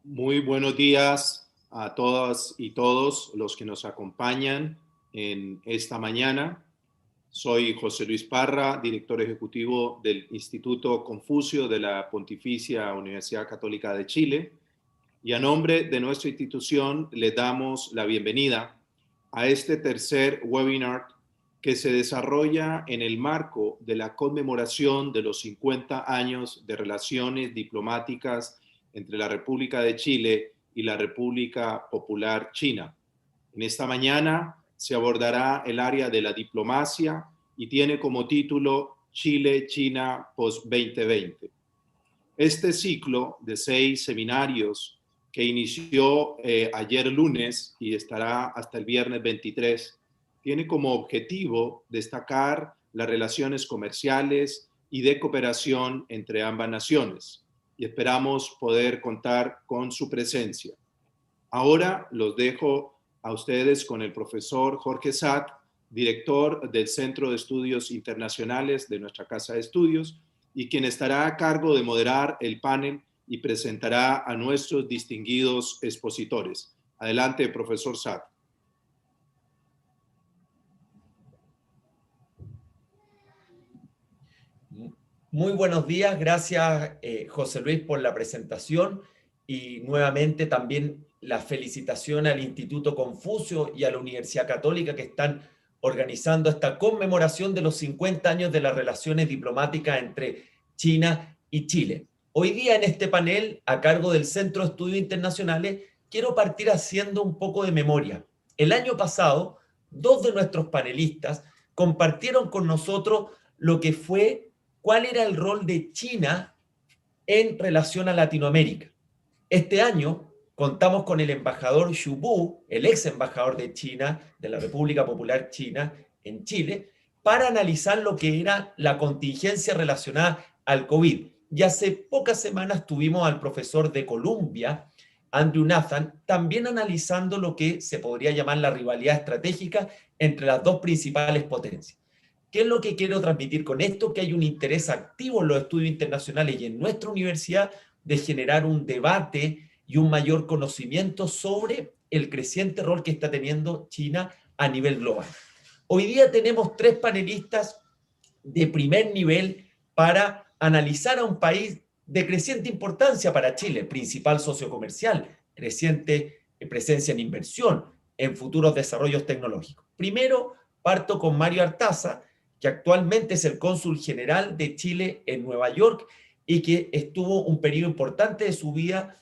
Muy buenos días a todas y todos los que nos acompañan en esta mañana. Soy José Luis Parra, director ejecutivo del Instituto Confucio de la Pontificia Universidad Católica de Chile, y a nombre de nuestra institución le damos la bienvenida a este tercer webinar que se desarrolla en el marco de la conmemoración de los 50 años de relaciones diplomáticas entre la República de Chile y la República Popular China. En esta mañana se abordará el área de la diplomacia y tiene como título Chile-China post-2020. Este ciclo de 6 seminarios que inició ayer lunes y estará hasta el viernes 23, tiene como objetivo destacar las relaciones comerciales y de cooperación entre ambas naciones, y esperamos poder contar con su presencia. Ahora los dejo a ustedes con el profesor Jorge Satt, director del Centro de Estudios Internacionales de nuestra Casa de Estudios, y quien estará a cargo de moderar el panel y presentará a nuestros distinguidos expositores. Adelante, profesor Satt. Muy buenos días, gracias José Luis por la presentación y nuevamente también la felicitación al Instituto Confucio y a la Universidad Católica que están organizando esta conmemoración de los 50 años de las relaciones diplomáticas entre China y Chile. Hoy día en este panel, a cargo del Centro de Estudios Internacionales, quiero partir haciendo un poco de memoria. El año pasado, 2 de nuestros panelistas compartieron con nosotros lo que fue cuál era el rol de China en relación a Latinoamérica. Este año contamos con el embajador Xu Bu, el ex embajador de China, de la República Popular China en Chile, para analizar lo que era la contingencia relacionada al COVID. Y hace pocas semanas tuvimos al profesor de Columbia, Andrew Nathan, también analizando lo que se podría llamar la rivalidad estratégica entre las dos principales potencias. ¿Qué es lo que quiero transmitir con esto? Que hay un interés activo en los estudios internacionales y en nuestra universidad de generar un debate y un mayor conocimiento sobre el creciente rol que está teniendo China a nivel global. Hoy día tenemos 3 panelistas de primer nivel para analizar a un país de creciente importancia para Chile, principal socio comercial, creciente presencia en inversión, en futuros desarrollos tecnológicos. Primero, parto con Mario Artaza, que actualmente es el cónsul general de Chile en Nueva York y que estuvo un periodo importante de su vida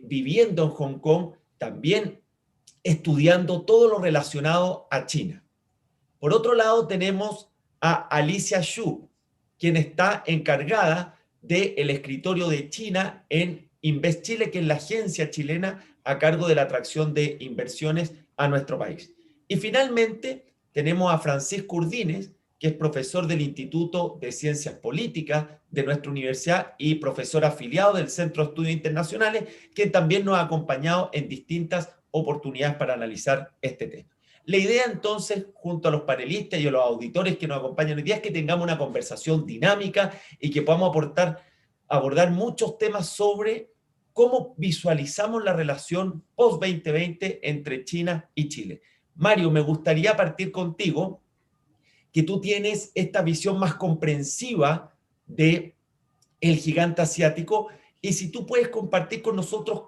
viviendo en Hong Kong, también estudiando todo lo relacionado a China. Por otro lado, tenemos a Alicia Xu, quien está encargada del escritorio de China en Invest Chile, que es la agencia chilena a cargo de la atracción de inversiones a nuestro país. Y finalmente tenemos a Francisco Urdines, que es profesor del Instituto de Ciencias Políticas de nuestra universidad y profesor afiliado del Centro de Estudios Internacionales, quien también nos ha acompañado en distintas oportunidades para analizar este tema. La idea entonces, junto a los panelistas y a los auditores que nos acompañan hoy día, es que tengamos una conversación dinámica y que podamos abordar muchos temas sobre cómo visualizamos la relación post-2020 entre China y Chile. Mario, me gustaría partir contigo, que tú tienes esta visión más comprensiva de el gigante asiático, y si tú puedes compartir con nosotros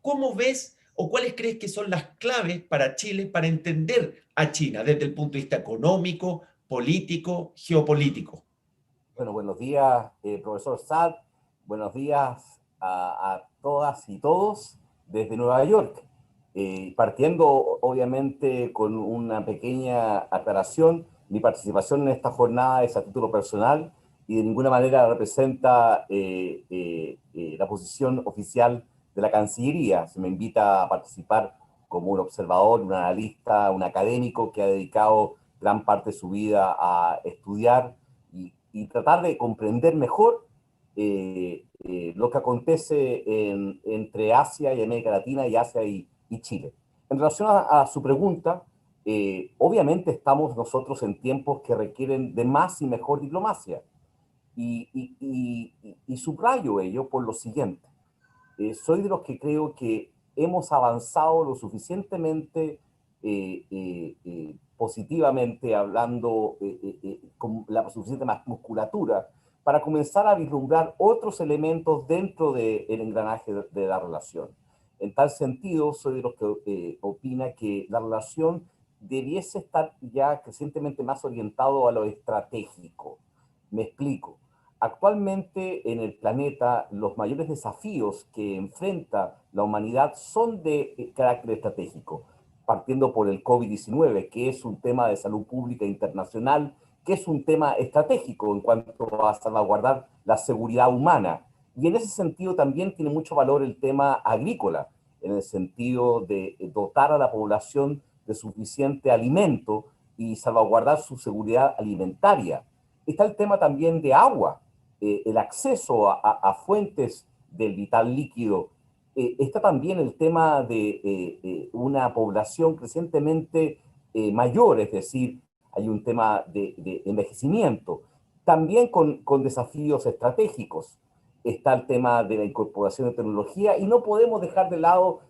cómo ves o cuáles crees que son las claves para Chile para entender a China desde el punto de vista económico, político, geopolítico. Bueno, buenos días, profesor Saad. Buenos días a todas y todos desde Nueva York. Partiendo, obviamente, con una pequeña aclaración, mi participación en esta jornada es a título personal y de ninguna manera representa la posición oficial de la Cancillería. Se me invita a participar como un observador, un analista, un académico que ha dedicado gran parte de su vida a estudiar y tratar de comprender mejor lo que acontece entre Asia y América Latina y Asia y Chile. En relación a su pregunta, obviamente estamos nosotros en tiempos que requieren de más y mejor diplomacia. Y subrayo ello por lo siguiente. Soy de los que creo que hemos avanzado lo suficientemente positivamente, hablando con la suficiente musculatura, para comenzar a vislumbrar otros elementos dentro del engranaje de la relación. En tal sentido, soy de los que opina que la relación debiese estar ya crecientemente más orientado a lo estratégico. Me explico. Actualmente en el planeta los mayores desafíos que enfrenta la humanidad son de carácter estratégico, partiendo por el COVID-19, que es un tema de salud pública internacional, que es un tema estratégico en cuanto a salvaguardar la seguridad humana. Y en ese sentido también tiene mucho valor el tema agrícola, en el sentido de dotar a la población de suficiente alimento y salvaguardar su seguridad alimentaria. Está el tema también de agua, el acceso a fuentes del vital líquido. Está también el tema de una población crecientemente mayor, es decir, hay un tema de envejecimiento. También con desafíos estratégicos. Está el tema de la incorporación de tecnología y no podemos dejar de lado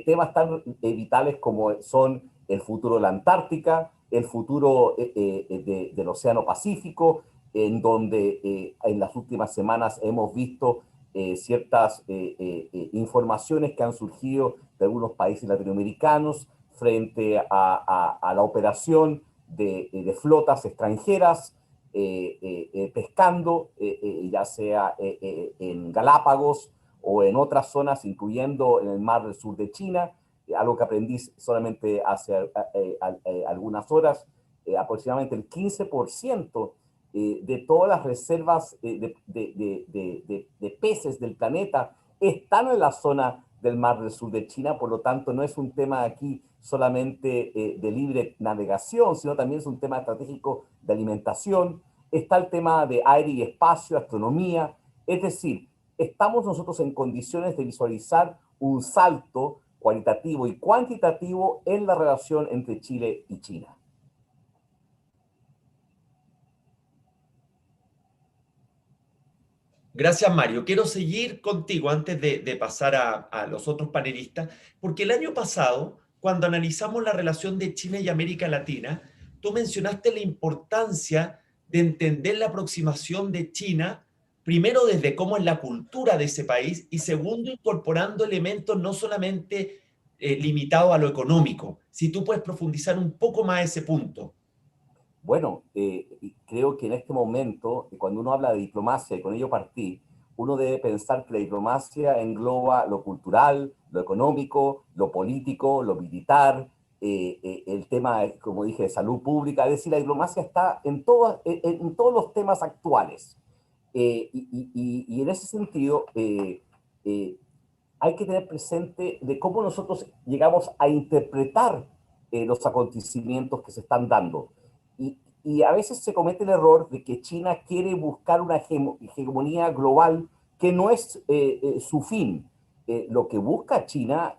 temas tan vitales como son el futuro de la Antártica, el futuro del Océano Pacífico, en donde en las últimas semanas hemos visto ciertas informaciones que han surgido de algunos países latinoamericanos frente a la operación de flotas extranjeras pescando, ya sea en Galápagos o en otras zonas, incluyendo en el mar del sur de China, algo que aprendí solamente hace algunas horas. Aproximadamente el 15% de todas las reservas de peces del planeta están en la zona del mar del sur de China, por lo tanto no es un tema aquí solamente de libre navegación, sino también es un tema estratégico de alimentación. Está el tema de aire y espacio, astronomía, es decir, estamos nosotros en condiciones de visualizar un salto cualitativo y cuantitativo en la relación entre Chile y China. Gracias, Mario. Quiero seguir contigo antes de pasar a los otros panelistas, porque el año pasado, cuando analizamos la relación de China y América Latina, tú mencionaste la importancia de entender la aproximación de China, primero desde cómo es la cultura de ese país y segundo incorporando elementos no solamente limitados a lo económico. Si tú puedes profundizar un poco más ese punto. Bueno, creo que en este momento, cuando uno habla de diplomacia, y con ello partí, uno debe pensar que la diplomacia engloba lo cultural, lo económico, lo político, lo militar, el tema, como dije, de salud pública. Es decir, la diplomacia está en todos los temas actuales. Y en ese sentido, hay que tener presente de cómo nosotros llegamos a interpretar los acontecimientos que se están dando. Y a veces se comete el error de que China quiere buscar una hegemonía global que no es su fin. Lo que busca China,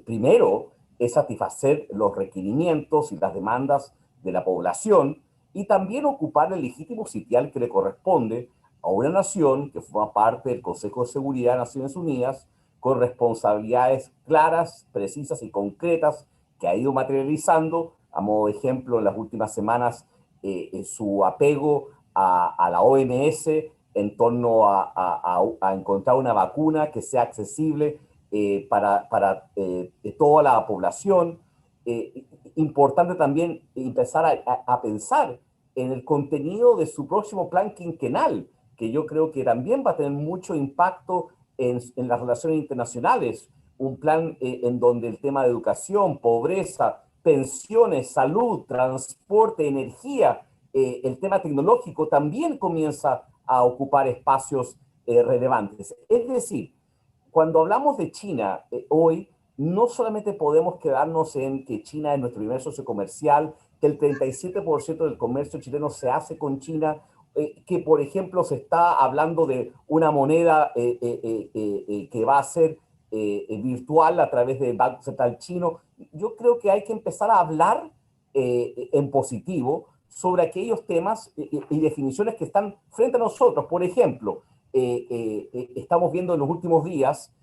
primero, es satisfacer los requerimientos y las demandas de la población y también ocupar el legítimo sitial que le corresponde a una nación que forma parte del Consejo de Seguridad de Naciones Unidas, con responsabilidades claras, precisas y concretas que ha ido materializando. A modo de ejemplo, en las últimas semanas, su apego a la OMS en torno a encontrar una vacuna que sea accesible para toda la población. Importante también empezar a pensar en el contenido de su próximo plan quinquenal, que yo creo que también va a tener mucho impacto en las relaciones internacionales. Un plan en donde el tema de educación, pobreza, pensiones, salud, transporte, energía, el tema tecnológico también comienza a ocupar espacios relevantes. Es decir, cuando hablamos de China hoy, no solamente podemos quedarnos en que China es nuestro primer socio comercial, que el 37% del comercio chileno se hace con China, que por ejemplo se está hablando de una moneda que va a ser virtual a través del Banco Central chino. Yo creo que hay que empezar a hablar en positivo sobre aquellos temas y definiciones que están frente a nosotros. Por ejemplo, estamos viendo en los últimos días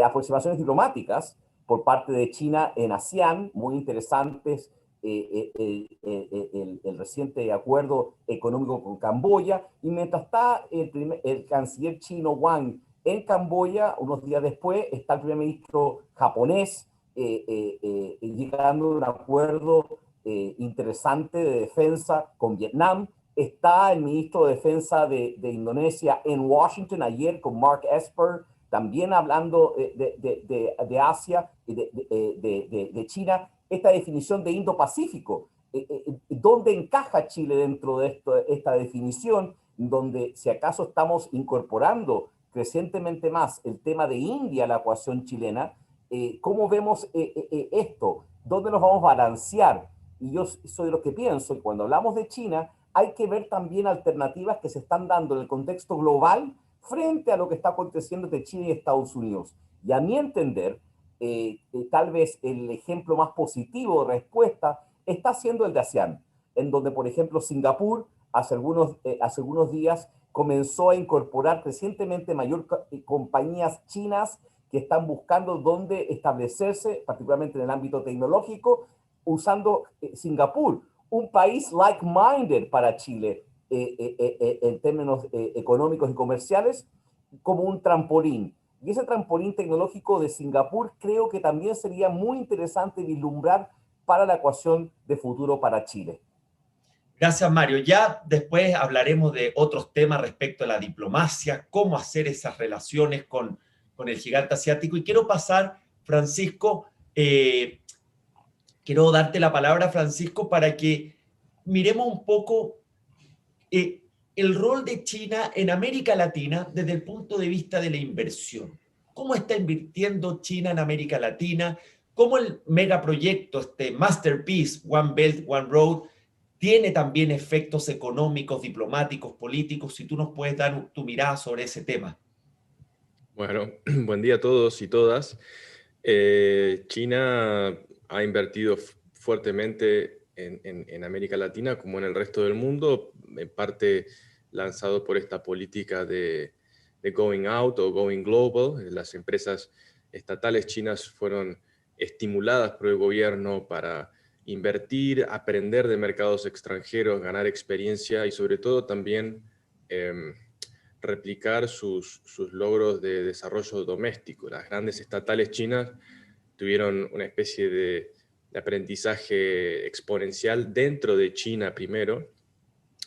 aproximaciones diplomáticas por parte de China en ASEAN, muy interesantes, el reciente acuerdo económico con Camboya, y mientras está el canciller chino Wang en Camboya, unos días después está el primer ministro japonés llegando a un acuerdo interesante de defensa con Vietnam. Está el ministro de Defensa de Indonesia en Washington ayer con Mark Esper, también hablando de Asia y de China. Esta definición de Indo-Pacífico, ¿dónde encaja Chile dentro de esta definición? Donde si acaso estamos incorporando crecientemente más el tema de India a la ecuación chilena, ¿cómo vemos esto? ¿Dónde nos vamos a balancear? Y yo soy de los que pienso que cuando hablamos de China hay que ver también alternativas que se están dando en el contexto global frente a lo que está aconteciendo entre China y Estados Unidos. Y a mi entender, tal vez el ejemplo más positivo de respuesta está siendo el de ASEAN, en donde, por ejemplo, Singapur hace algunos días comenzó a incorporar recientemente compañías chinas que están buscando dónde establecerse, particularmente en el ámbito tecnológico, usando Singapur, un país like-minded para Chile en términos económicos y comerciales, como un trampolín. Y ese trampolín tecnológico de Singapur creo que también sería muy interesante vislumbrar para la ecuación de futuro para Chile. Gracias, Mario. Ya después hablaremos de otros temas respecto a la diplomacia, cómo hacer esas relaciones con el gigante asiático. Y quiero pasar, Francisco, quiero darte la palabra, Francisco, para que miremos un poco el rol de China en América Latina desde el punto de vista de la inversión. ¿Cómo está invirtiendo China en América Latina? ¿Cómo el megaproyecto, este Masterpiece, One Belt, One Road, tiene también efectos económicos, diplomáticos, políticos? Si tú nos puedes dar tu mirada sobre ese tema. Bueno, buen día a todos y todas. China ha invertido fuertemente en América Latina como en el resto del mundo, en parte lanzado por esta política de going out o going global. Las empresas estatales chinas fueron estimuladas por el gobierno para invertir, aprender de mercados extranjeros, ganar experiencia y sobre todo también replicar sus logros de desarrollo doméstico. Las grandes estatales chinas tuvieron una especie de aprendizaje exponencial dentro de China primero,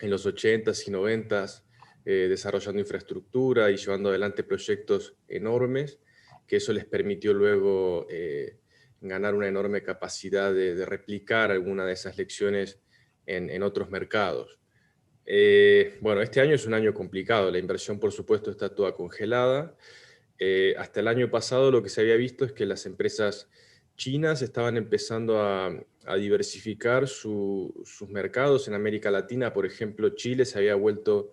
en los 80s y 90s, desarrollando infraestructura y llevando adelante proyectos enormes que eso les permitió luego ganar una enorme capacidad de replicar alguna de esas lecciones en otros mercados. Bueno, este año es un año complicado, la inversión por supuesto está toda congelada. Hasta el año pasado lo que se había visto es que las empresas chinas estaban empezando a diversificar sus mercados en América Latina. Por ejemplo, Chile se había vuelto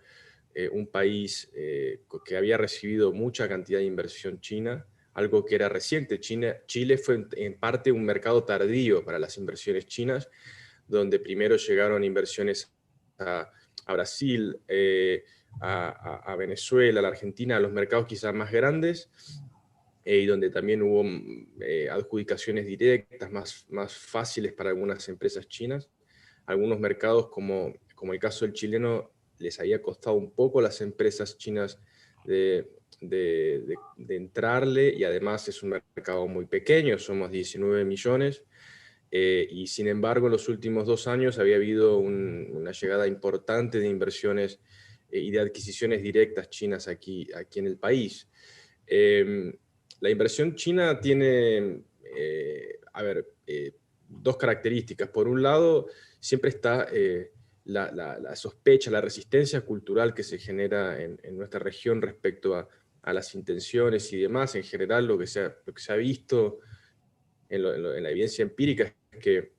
un país que había recibido mucha cantidad de inversión china, algo que era reciente. Chile fue en parte un mercado tardío para las inversiones chinas, donde primero llegaron inversiones a Brasil, a Venezuela, a la Argentina, a los mercados quizás más grandes, y donde también hubo adjudicaciones directas más fáciles para algunas empresas chinas. Algunos mercados, como el caso del chileno, les había costado un poco a las empresas chinas de entrarle, y además es un mercado muy pequeño, somos 19 millones, y sin embargo en los últimos 2 años había habido una llegada importante de inversiones y de adquisiciones directas chinas aquí en el país. La inversión china tiene, dos características. Por un lado, siempre está la sospecha, la resistencia cultural que se genera en nuestra región respecto a las intenciones y demás. En general, lo que se ha visto en la evidencia empírica es que,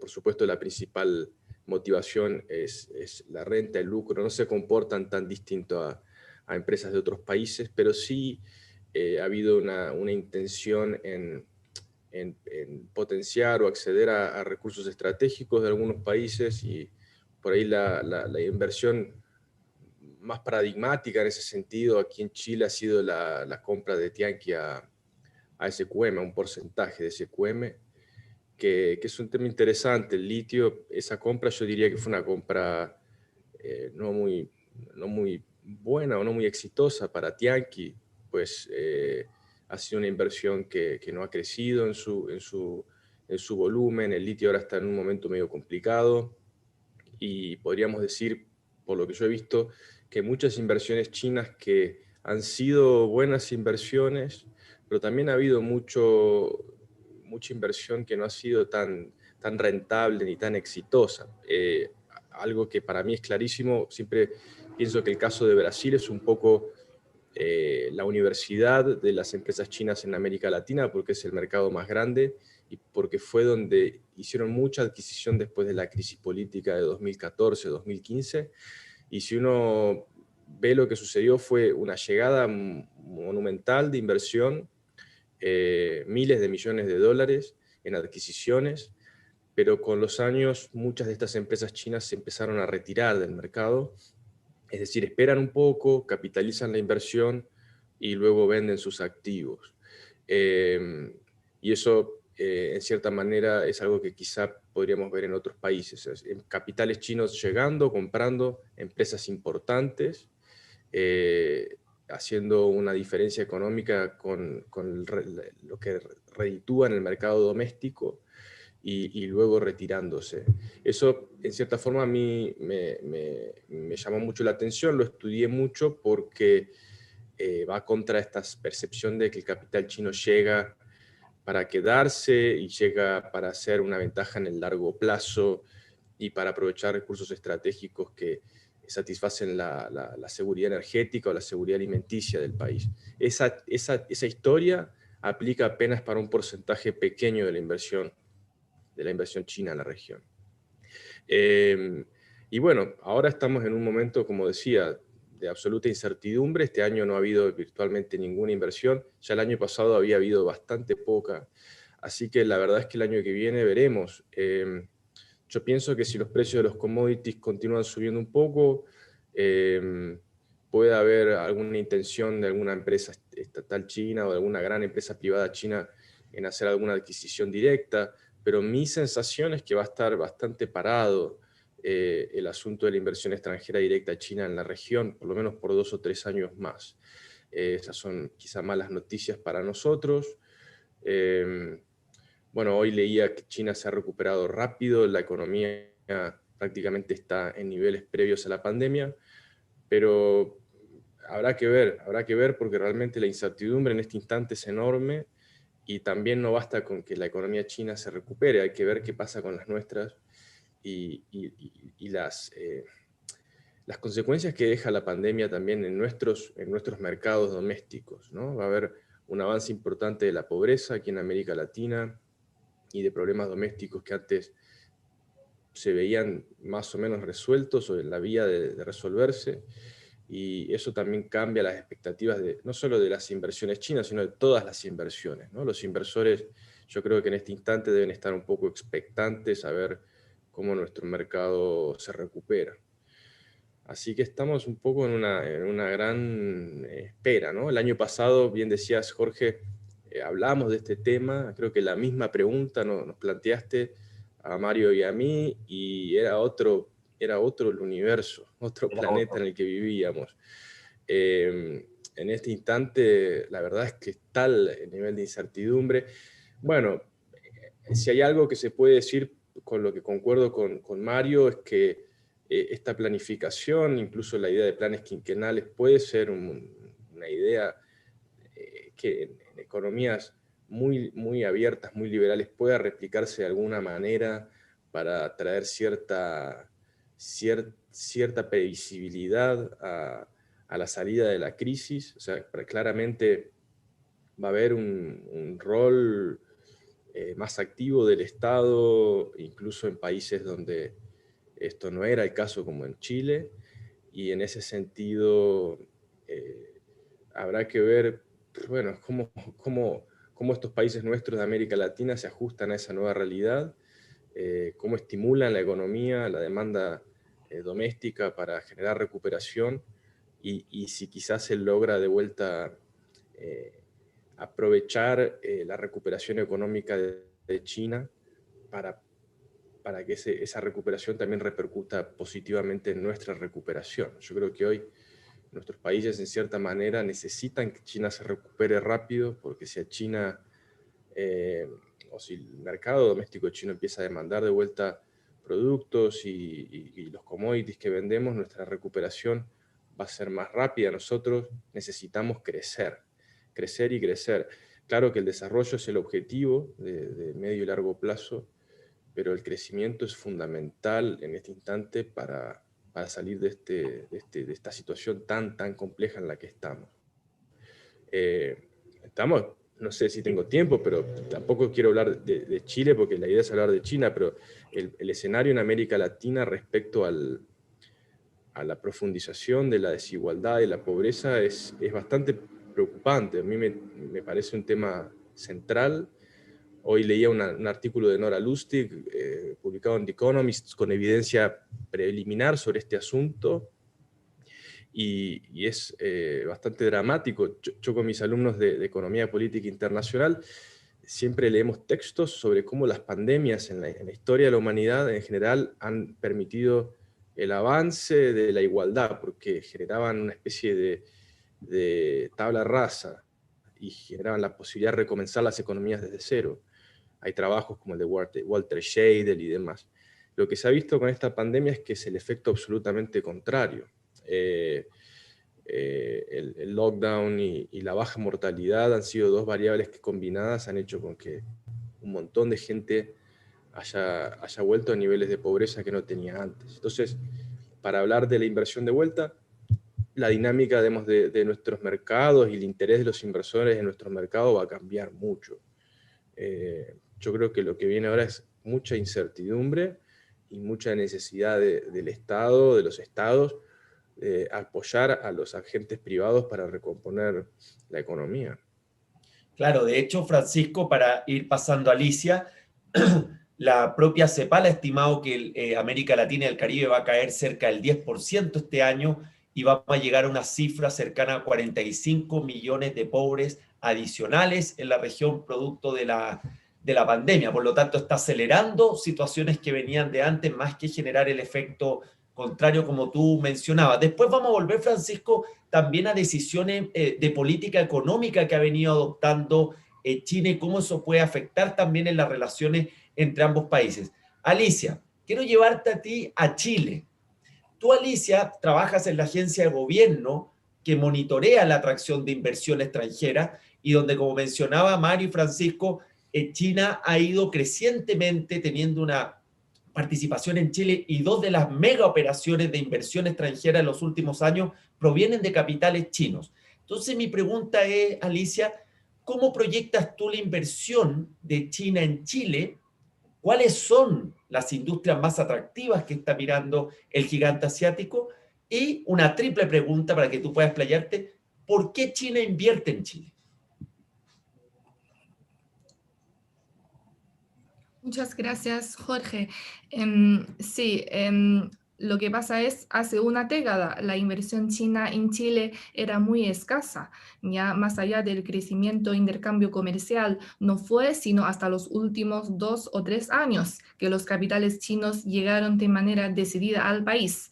por supuesto, la principal motivación es la renta, el lucro. No se comportan tan distinto a empresas de otros países, pero sí ha habido una intención en potenciar o acceder a recursos estratégicos de algunos países, y por ahí la inversión más paradigmática en ese sentido aquí en Chile ha sido la compra de Tianqi a SQM, a un porcentaje de SQM, que es un tema interesante. El litio, esa compra yo diría que fue una compra no muy buena o no muy exitosa para Tianqi, pues ha sido una inversión que no ha crecido en su volumen. El litio ahora está en un momento medio complicado, y podríamos decir, por lo que yo he visto, que muchas inversiones chinas que han sido buenas inversiones, pero también ha habido mucha inversión que no ha sido tan rentable ni tan exitosa. Algo que para mí es clarísimo, siempre pienso que el caso de Brasil es un poco la universidad de las empresas chinas en América Latina, porque es el mercado más grande y porque fue donde hicieron mucha adquisición después de la crisis política de 2014-2015. Y si uno ve lo que sucedió, fue una llegada monumental de inversión, miles de millones de dólares en adquisiciones, pero con los años muchas de estas empresas chinas se empezaron a retirar del mercado. Es decir, esperan un poco, capitalizan la inversión y luego venden sus activos. Y eso, en cierta manera, es algo que quizá podríamos ver en otros países. Capitales chinos llegando, comprando empresas importantes, haciendo una diferencia económica con lo que reditúa en el mercado doméstico, y luego retirándose. Eso, en cierta forma, a mí me llamó mucho la atención, lo estudié mucho porque va contra esta percepción de que el capital chino llega para quedarse y llega para hacer una ventaja en el largo plazo y para aprovechar recursos estratégicos que satisfacen la seguridad energética o la seguridad alimenticia del país. Esa historia aplica apenas para un porcentaje pequeño de la inversión china en la región. Y bueno, ahora estamos en un momento, como decía, de absoluta incertidumbre. Este año no ha habido virtualmente ninguna inversión. Ya el año pasado había habido bastante poca. Así que la verdad es que el año que viene veremos. Yo pienso que si los precios de los commodities continúan subiendo un poco, puede haber alguna intención de alguna empresa estatal china o de alguna gran empresa privada china en hacer alguna adquisición directa, pero mi sensación es que va a estar bastante parado el asunto de la inversión extranjera directa china en la región, por lo menos por 2 o 3 años más. Esas son quizá malas noticias para nosotros. Bueno, hoy leía que China se ha recuperado rápido, la economía prácticamente está en niveles previos a la pandemia, pero habrá que ver porque realmente la incertidumbre en este instante es enorme y también no basta con que la economía china se recupere, hay que ver qué pasa con las nuestras y las consecuencias que deja la pandemia también en nuestros mercados domésticos, ¿no? Va a haber un avance importante de la pobreza aquí en América Latina y de problemas domésticos que antes se veían más o menos resueltos o en la vía de resolverse, y eso también cambia las expectativas no solo de las inversiones chinas, sino de todas las inversiones, ¿no? Los inversores, yo creo que en este instante deben estar un poco expectantes a ver cómo nuestro mercado se recupera. Así que estamos un poco en una gran espera, ¿no? El año pasado, bien decías, Jorge, hablamos de este tema, creo que la misma pregunta nos planteaste a Mario y a mí, y era otro el universo, otro planeta en el que vivíamos. En este instante, la verdad es que es tal el nivel de incertidumbre. Bueno, si hay algo que se puede decir con lo que concuerdo con Mario, es que esta planificación, incluso la idea de planes quinquenales, puede ser una idea que en economías muy, muy abiertas, muy liberales, pueda replicarse de alguna manera para traer cierta previsibilidad a la salida de la crisis. O sea, claramente va a haber un rol más activo del Estado, incluso en países donde esto no era el caso, como en Chile, y en ese sentido habrá que ver, bueno, cómo estos países nuestros de América Latina se ajustan a esa nueva realidad, cómo estimulan la economía, la demanda doméstica para generar recuperación, y si quizás se logra de vuelta aprovechar la recuperación económica de China para que esa recuperación también repercuta positivamente en nuestra recuperación. Yo creo que hoy nuestros países, en cierta manera, necesitan que China se recupere rápido, porque si a China, o si el mercado doméstico chino empieza a demandar de vuelta productos y los commodities que vendemos, nuestra recuperación va a ser más rápida. Nosotros necesitamos crecer y crecer. Claro que el desarrollo es el objetivo de medio y largo plazo, pero el crecimiento es fundamental en este instante para salir de esta situación tan compleja en la que estamos. No sé si tengo tiempo, pero tampoco quiero hablar de Chile, porque la idea es hablar de China, pero el escenario en América Latina respecto a la profundización de la desigualdad y la pobreza es bastante preocupante. A mí me parece un tema central. Hoy leía un artículo de Nora Lustig, publicado en The Economist, con evidencia preliminar sobre este asunto, y es bastante dramático. Yo con mis alumnos de Economía Política Internacional siempre leemos textos sobre cómo las pandemias en la historia de la humanidad en general han permitido el avance de la igualdad, porque generaban una especie de tabla rasa y generaban la posibilidad de recomenzar las economías desde cero. Hay trabajos como el de Walter Scheidel y demás. Lo que se ha visto con esta pandemia es que es el efecto absolutamente contrario. El lockdown y la baja mortalidad han sido dos variables que combinadas han hecho con que un montón de gente haya vuelto a niveles de pobreza que no tenía antes. Entonces, para hablar de la inversión de vuelta, la dinámica de nuestros mercados y el interés de los inversores en nuestros mercados va a cambiar mucho. Yo creo que lo que viene ahora es mucha incertidumbre y mucha necesidad del Estado, de los estados, apoyar a los agentes privados para recomponer la economía. Claro, de hecho, Francisco, para ir pasando a Alicia, la propia CEPAL ha estimado que América Latina y el Caribe va a caer cerca del 10% este año y va a llegar a una cifra cercana a 45 millones de pobres adicionales en la región producto de la pandemia. Por lo tanto, está acelerando situaciones que venían de antes, más que generar el efecto contrario como tú mencionabas. Después vamos a volver, Francisco, también a decisiones de política económica que ha venido adoptando China y cómo eso puede afectar también en las relaciones entre ambos países. Alicia, quiero llevarte a ti a Chile. Tú, Alicia, trabajas en la agencia de gobierno que monitorea la atracción de inversión extranjera y donde, como mencionaba Mario y Francisco, China ha ido crecientemente teniendo una participación en Chile y 2 de las mega operaciones de inversión extranjera en los últimos años provienen de capitales chinos. Entonces mi pregunta es, Alicia, ¿cómo proyectas tú la inversión de China en Chile? ¿Cuáles son las industrias más atractivas que está mirando el gigante asiático? Y una triple pregunta para que tú puedas explayarte, ¿por qué China invierte en Chile? Muchas gracias, Jorge. Sí, lo que pasa es, hace una década la inversión china en Chile era muy escasa, ya más allá del crecimiento intercambio comercial, no fue sino hasta los últimos 2 o 3 años que los capitales chinos llegaron de manera decidida al país.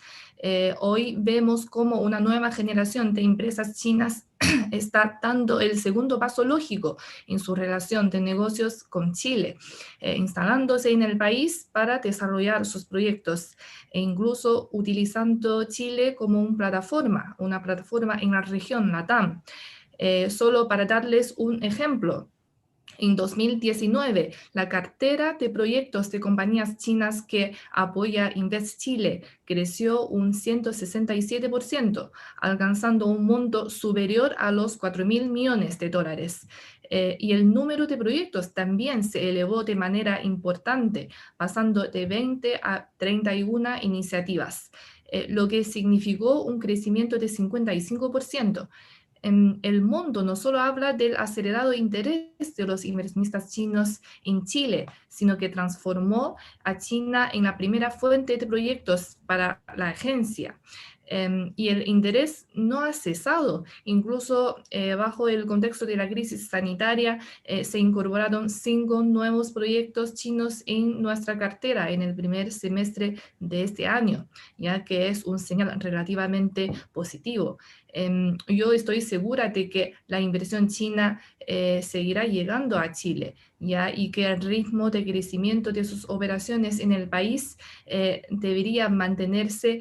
Hoy vemos como una nueva generación de empresas chinas está dando el segundo paso lógico en su relación de negocios con Chile, instalándose en el país para desarrollar sus proyectos e incluso utilizando Chile como una plataforma en la región LATAM. Solo para darles un ejemplo, en 2019, la cartera de proyectos de compañías chinas que apoya Invest Chile creció un 167%, alcanzando un monto superior a los 4.000 millones de dólares. Y el número de proyectos también se elevó de manera importante, pasando de 20 a 31 iniciativas, lo que significó un crecimiento de 55%. El mundo no solo habla del acelerado interés de los inversionistas chinos en Chile, sino que transformó a China en la primera fuente de proyectos para la agencia. Y el interés no ha cesado. Incluso bajo el contexto de la crisis sanitaria, se incorporaron 5 nuevos proyectos chinos en nuestra cartera en el primer semestre de este año, ya que es un señal relativamente positivo. Yo estoy segura de que la inversión china seguirá llegando a Chile, ¿ya? Y que el ritmo de crecimiento de sus operaciones en el país debería mantenerse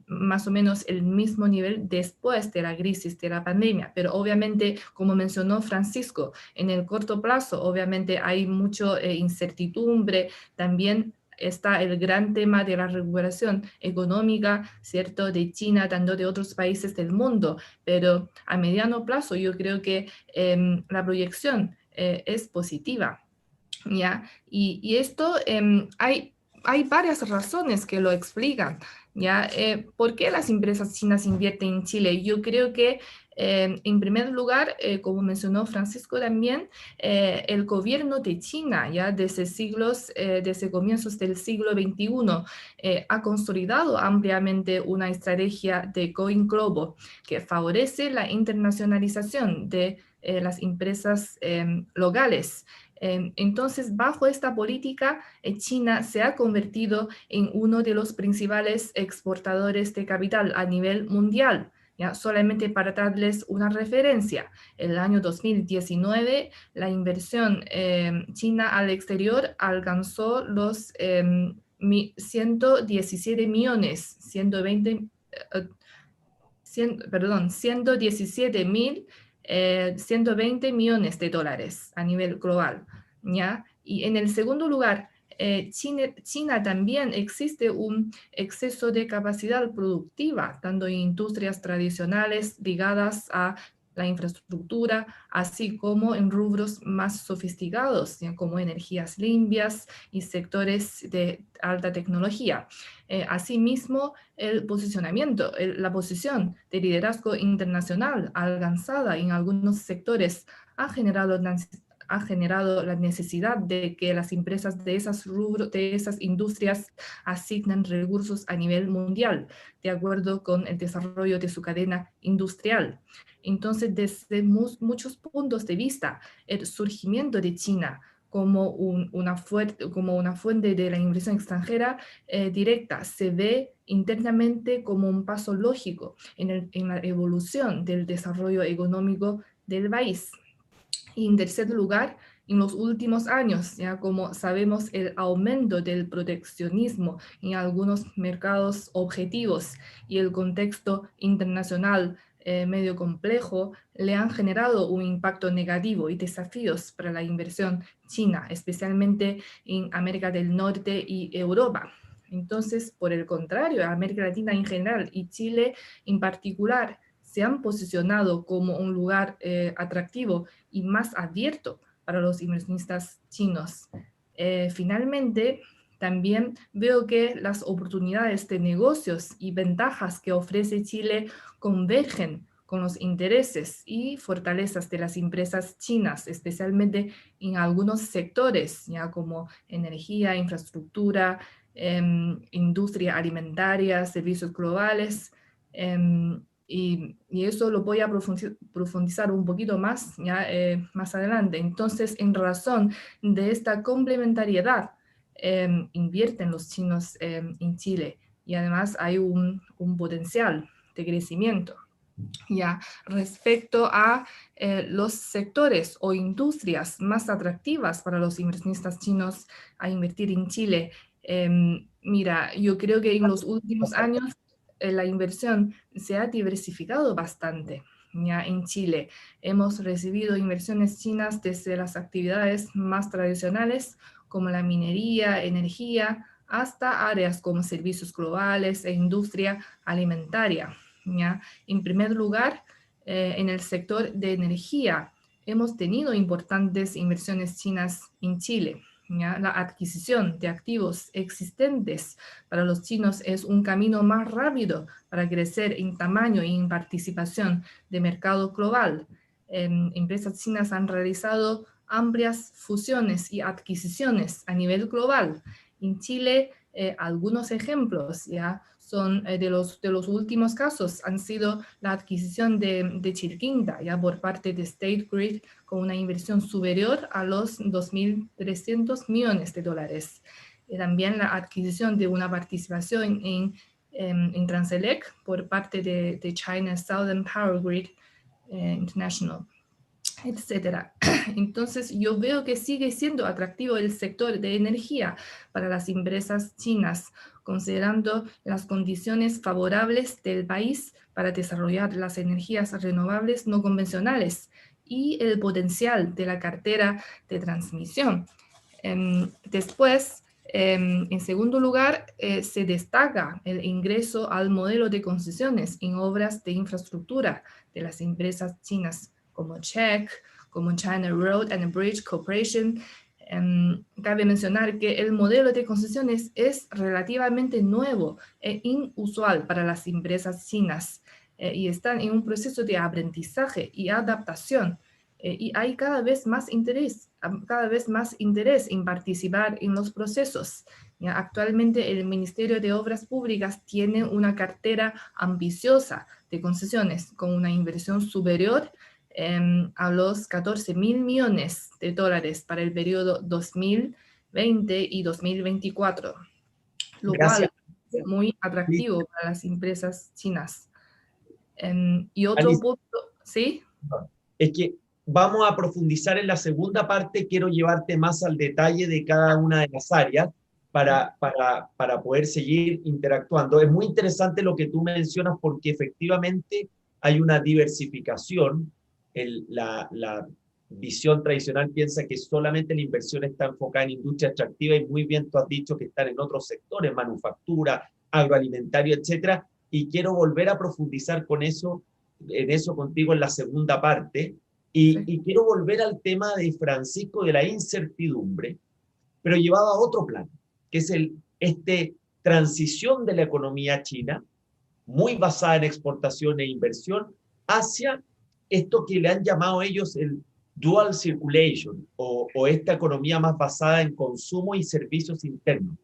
más o menos el mismo nivel después de la crisis de la pandemia. Pero obviamente, como mencionó Francisco, en el corto plazo obviamente hay mucha incertidumbre. También está el gran tema de la recuperación económica, ¿cierto?, de China, tanto de otros países del mundo, pero a mediano plazo yo creo que la proyección es positiva, ¿ya? Y esto hay varias razones que lo explican, ¿ya? ¿Por qué las empresas chinas invierten en Chile? Yo creo que, en primer lugar, como mencionó Francisco también, el gobierno de China, ya desde comienzos del siglo XXI, ha consolidado ampliamente una estrategia de Going Global que favorece la internacionalización de las empresas locales. Entonces, bajo esta política, China se ha convertido en uno de los principales exportadores de capital a nivel mundial. ¿Ya? Solamente para darles una referencia, el año 2019 la inversión china al exterior alcanzó los 117 millones, 120 millones de dólares a nivel global, ¿ya? Y en el segundo lugar, China también existe un exceso de capacidad productiva, tanto en industrias tradicionales ligadas a la infraestructura, así como en rubros más sofisticados, ¿ya?, como energías limpias y sectores de alta tecnología. Asimismo, el posicionamiento, la posición de liderazgo internacional alcanzada en algunos sectores ha generado la necesidad de que las empresas de esas industrias asignen recursos a nivel mundial, de acuerdo con el desarrollo de su cadena industrial. Entonces, desde muchos puntos de vista, el surgimiento de China como una fuente de la inversión extranjera directa se ve internamente como un paso lógico en la evolución del desarrollo económico del país. Y en tercer lugar, en los últimos años, ya como sabemos, el aumento del proteccionismo en algunos mercados objetivos y el contexto internacional medio complejo le han generado un impacto negativo y desafíos para la inversión china, especialmente en América del Norte y Europa. Entonces, por el contrario, América Latina en general y Chile en particular se han posicionado como un lugar atractivo y más abierto para los inversionistas chinos. Finalmente, también veo que las oportunidades de negocios y ventajas que ofrece Chile convergen con los intereses y fortalezas de las empresas chinas, especialmente en algunos sectores, ya como energía, infraestructura, industria alimentaria, servicios globales, y eso lo voy a profundizar un poquito más, ya, más adelante. Entonces, en razón de esta complementariedad, invierten los chinos en Chile, y además hay un potencial de crecimiento. Ya, respecto a los sectores o industrias más atractivas para los inversionistas chinos a invertir en Chile, mira, yo creo que en los últimos años la inversión se ha diversificado bastante. Ya en Chile hemos recibido inversiones chinas desde las actividades más tradicionales como la minería, energía, hasta áreas como servicios globales e industria alimentaria. ¿Ya? En primer lugar, en el sector de energía, hemos tenido importantes inversiones chinas en Chile. ¿Ya? La adquisición de activos existentes para los chinos es un camino más rápido para crecer en tamaño y en participación de mercado global. Empresas chinas han realizado amplias fusiones y adquisiciones a nivel global. En Chile, algunos ejemplos ya son de los últimos casos han sido la adquisición de Chilquinta ya por parte de State Grid con una inversión superior a los 2.300 millones de dólares. También la adquisición de una participación en Transelec por parte de China Southern Power Grid International, etcétera. Entonces yo veo que sigue siendo atractivo el sector de energía para las empresas chinas, considerando las condiciones favorables del país para desarrollar las energías renovables no convencionales y el potencial de la cartera de transmisión. Después, en segundo lugar, se destaca el ingreso al modelo de concesiones en obras de infraestructura de las empresas chinas como CHEC, como China Road and Bridge Corporation. Cabe mencionar que el modelo de concesiones es relativamente nuevo e inusual para las empresas chinas y están en un proceso de aprendizaje y adaptación. Y hay cada vez más interés en participar en los procesos. ¿Ya? Actualmente el Ministerio de Obras Públicas tiene una cartera ambiciosa de concesiones con una inversión superior a los 14.000 millones de dólares para el periodo 2020 y 2024, lo Gracias. cual es muy atractivo para las empresas chinas. Y otro Alicia, punto, ¿sí? es que vamos a profundizar en la segunda parte, quiero llevarte más al detalle de cada una de las áreas para poder seguir interactuando. Es muy interesante lo que tú mencionas porque efectivamente hay una diversificación. La visión tradicional piensa que solamente la inversión está enfocada en industria extractiva y muy bien tú has dicho que están en otros sectores, manufactura, agroalimentario, etcétera, y quiero volver a profundizar en eso contigo en la segunda parte. Y quiero volver al tema de Francisco de la incertidumbre, pero llevado a otro plano, que es transición de la economía china, muy basada en exportación e inversión, hacia esto que le han llamado ellos el dual circulation, o esta economía más basada en consumo y servicios internos.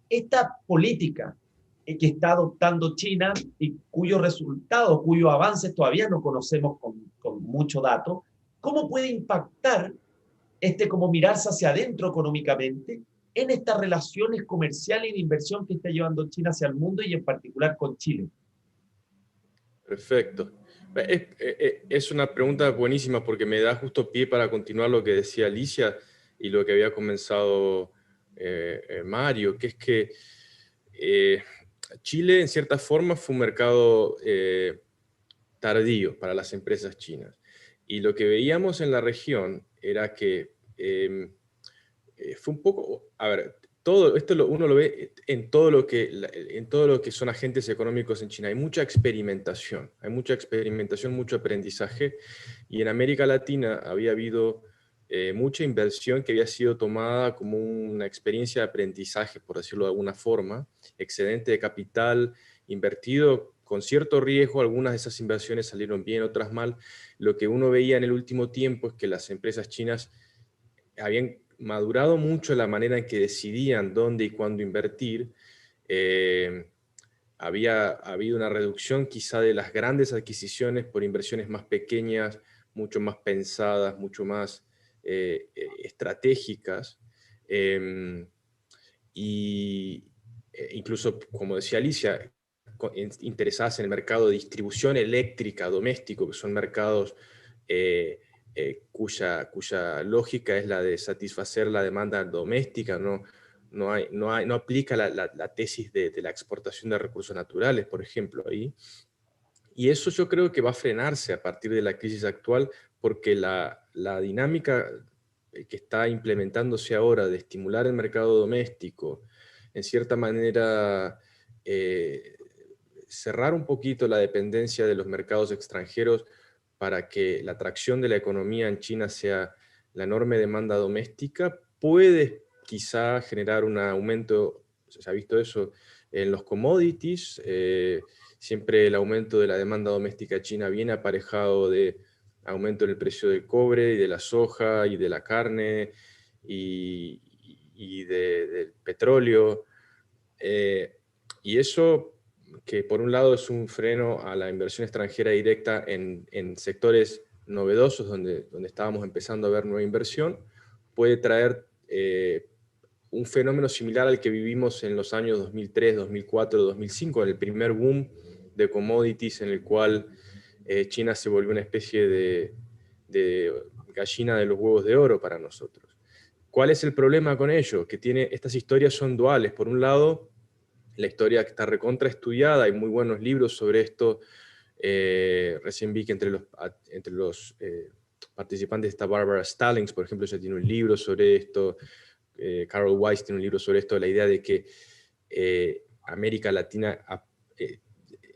Esta política que está adoptando China y cuyos resultados, cuyos avances todavía no conocemos con mucho dato, ¿cómo puede impactar como mirarse hacia adentro económicamente en estas relaciones comerciales y de inversión que está llevando China hacia el mundo y en particular con Chile? Perfecto. Es una pregunta buenísima porque me da justo pie para continuar lo que decía Alicia y lo que había comenzado Mario, que es que Chile en cierta forma fue un mercado tardío para las empresas chinas. Y lo que veíamos en la región era que fue un poco, a ver, todo esto uno lo ve en todo lo que son agentes económicos en China. Hay mucha experimentación, mucho aprendizaje, y en América Latina había habido mucha inversión que había sido tomada como una experiencia de aprendizaje, por decirlo de alguna forma, excedente de capital invertido con cierto riesgo. Algunas de esas inversiones salieron bien, otras mal. Lo que uno veía en el último tiempo es que las empresas chinas habían madurado mucho la manera en que decidían dónde y cuándo invertir. Había habido una reducción quizá de las grandes adquisiciones por inversiones más pequeñas, mucho más pensadas, mucho más estratégicas. Y incluso, como decía Alicia, interesadas en el mercado de distribución eléctrica doméstico, que son mercados cuya lógica es la de satisfacer la demanda doméstica. No aplica la tesis de la exportación de recursos naturales, por ejemplo, ahí. Y eso yo creo que va a frenarse a partir de la crisis actual, porque la dinámica que está implementándose ahora de estimular el mercado doméstico, en cierta manera cerrar un poquito la dependencia de los mercados extranjeros para que la atracción de la economía en China sea la enorme demanda doméstica, puede quizá generar un aumento, se ha visto eso en los commodities. Siempre el aumento de la demanda doméstica china viene aparejado de aumento en el precio del cobre y de la soja y de la carne y del petróleo. Y eso, que por un lado es un freno a la inversión extranjera directa en sectores novedosos donde estábamos empezando a ver nueva inversión, puede traer un fenómeno similar al que vivimos en los años 2003, 2004, 2005, en el primer boom de commodities, en el cual China se volvió una especie de gallina de los huevos de oro para nosotros. ¿Cuál es el problema con ello? Que estas historias son duales. Por un lado, la historia que está recontra estudiada, hay muy buenos libros sobre esto. Recién vi que entre los participantes está Barbara Stallings, por ejemplo. Ella tiene un libro sobre esto. Carol Weiss tiene un libro sobre esto, la idea de que América Latina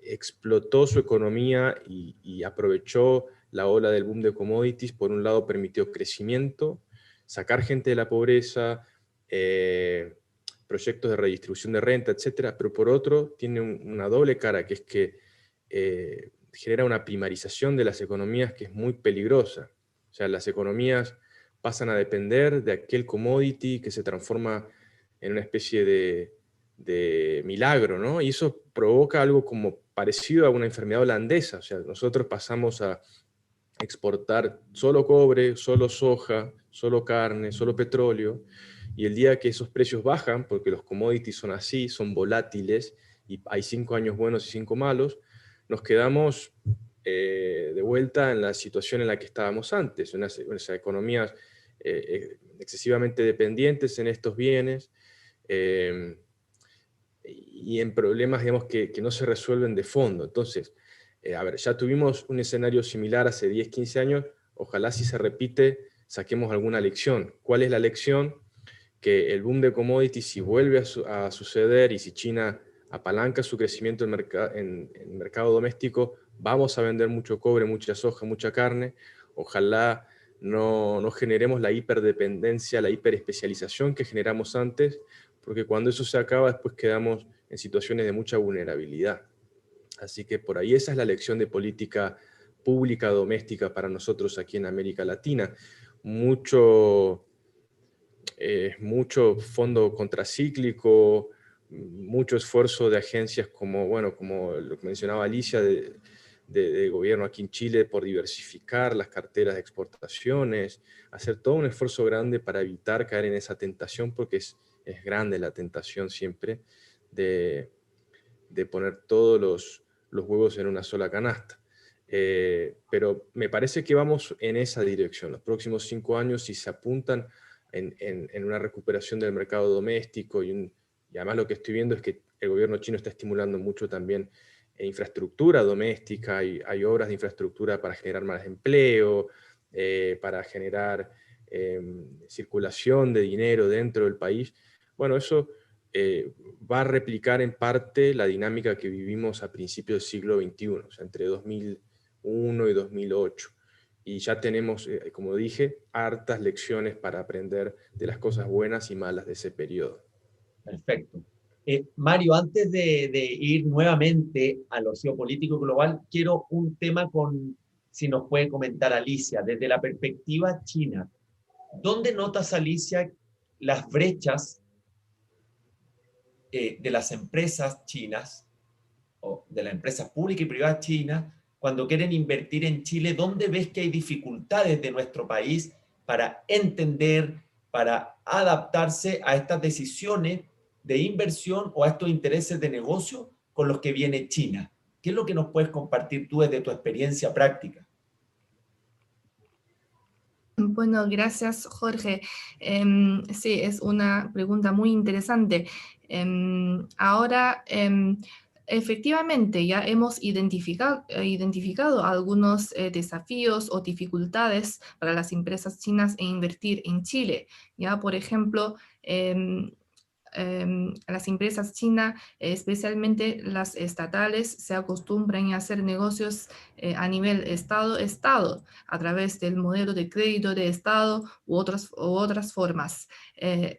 explotó su economía y aprovechó la ola del boom de commodities. Por un lado permitió crecimiento, sacar gente de la pobreza, proyectos de redistribución de renta, etcétera, pero por otro tiene una doble cara, que es que genera una primarización de las economías que es muy peligrosa. O sea, las economías pasan a depender de aquel commodity que se transforma en una especie de milagro, ¿no? Y eso provoca algo como parecido a una enfermedad holandesa. O sea, nosotros pasamos a exportar solo cobre, solo soja, solo carne, solo petróleo, y el día que esos precios bajan, porque los commodities son así, son volátiles, y hay 5 años buenos y 5 malos, nos quedamos de vuelta en la situación en la que estábamos antes, unas economías excesivamente dependientes en estos bienes, y en problemas, digamos, que no se resuelven de fondo. Entonces, a ver, ya tuvimos un escenario similar hace 10, 15 años, ojalá si se repite, saquemos alguna lección. ¿Cuál es la lección? Que el boom de commodities, si vuelve a suceder y si China apalanca su crecimiento en el mercado doméstico, vamos a vender mucho cobre, mucha soja, mucha carne. Ojalá no generemos la hiperdependencia, la hiperespecialización que generamos antes, porque cuando eso se acaba, después quedamos en situaciones de mucha vulnerabilidad. Así que por ahí esa es la lección de política pública doméstica para nosotros aquí en América Latina. Mucho fondo contracíclico, mucho esfuerzo de agencias como lo que mencionaba Alicia, de gobierno aquí en Chile por diversificar las carteras de exportaciones, hacer todo un esfuerzo grande para evitar caer en esa tentación, porque es grande la tentación siempre de poner todos los huevos en una sola canasta. Pero me parece que vamos en esa dirección. Los próximos 5 años, si se apuntan en una recuperación del mercado doméstico, y además lo que estoy viendo es que el gobierno chino está estimulando mucho también infraestructura doméstica, hay obras de infraestructura para generar más empleo, para generar circulación de dinero dentro del país. Bueno, eso va a replicar en parte la dinámica que vivimos a principios del siglo XXI, o sea, entre 2001 y 2008. Y ya tenemos, como dije, hartas lecciones para aprender de las cosas buenas y malas de ese periodo. Perfecto. Mario, antes de ir nuevamente a lo geopolítico global, quiero un tema si nos puede comentar Alicia, desde la perspectiva china. ¿Dónde notas, Alicia, las brechas de las empresas chinas, o de las empresas públicas y privadas chinas, cuando quieren invertir en Chile? ¿Dónde ves que hay dificultades de nuestro país para entender, para adaptarse a estas decisiones de inversión o a estos intereses de negocio con los que viene China? ¿Qué es lo que nos puedes compartir tú desde tu experiencia práctica? Bueno, gracias, Jorge. Sí, es una pregunta muy interesante. Ahora, efectivamente, ya hemos identificado algunos desafíos o dificultades para las empresas chinas en invertir en Chile. Ya, por ejemplo, las empresas chinas, especialmente las estatales, se acostumbran a hacer negocios a nivel Estado-Estado, a través del modelo de crédito de Estado u otras formas.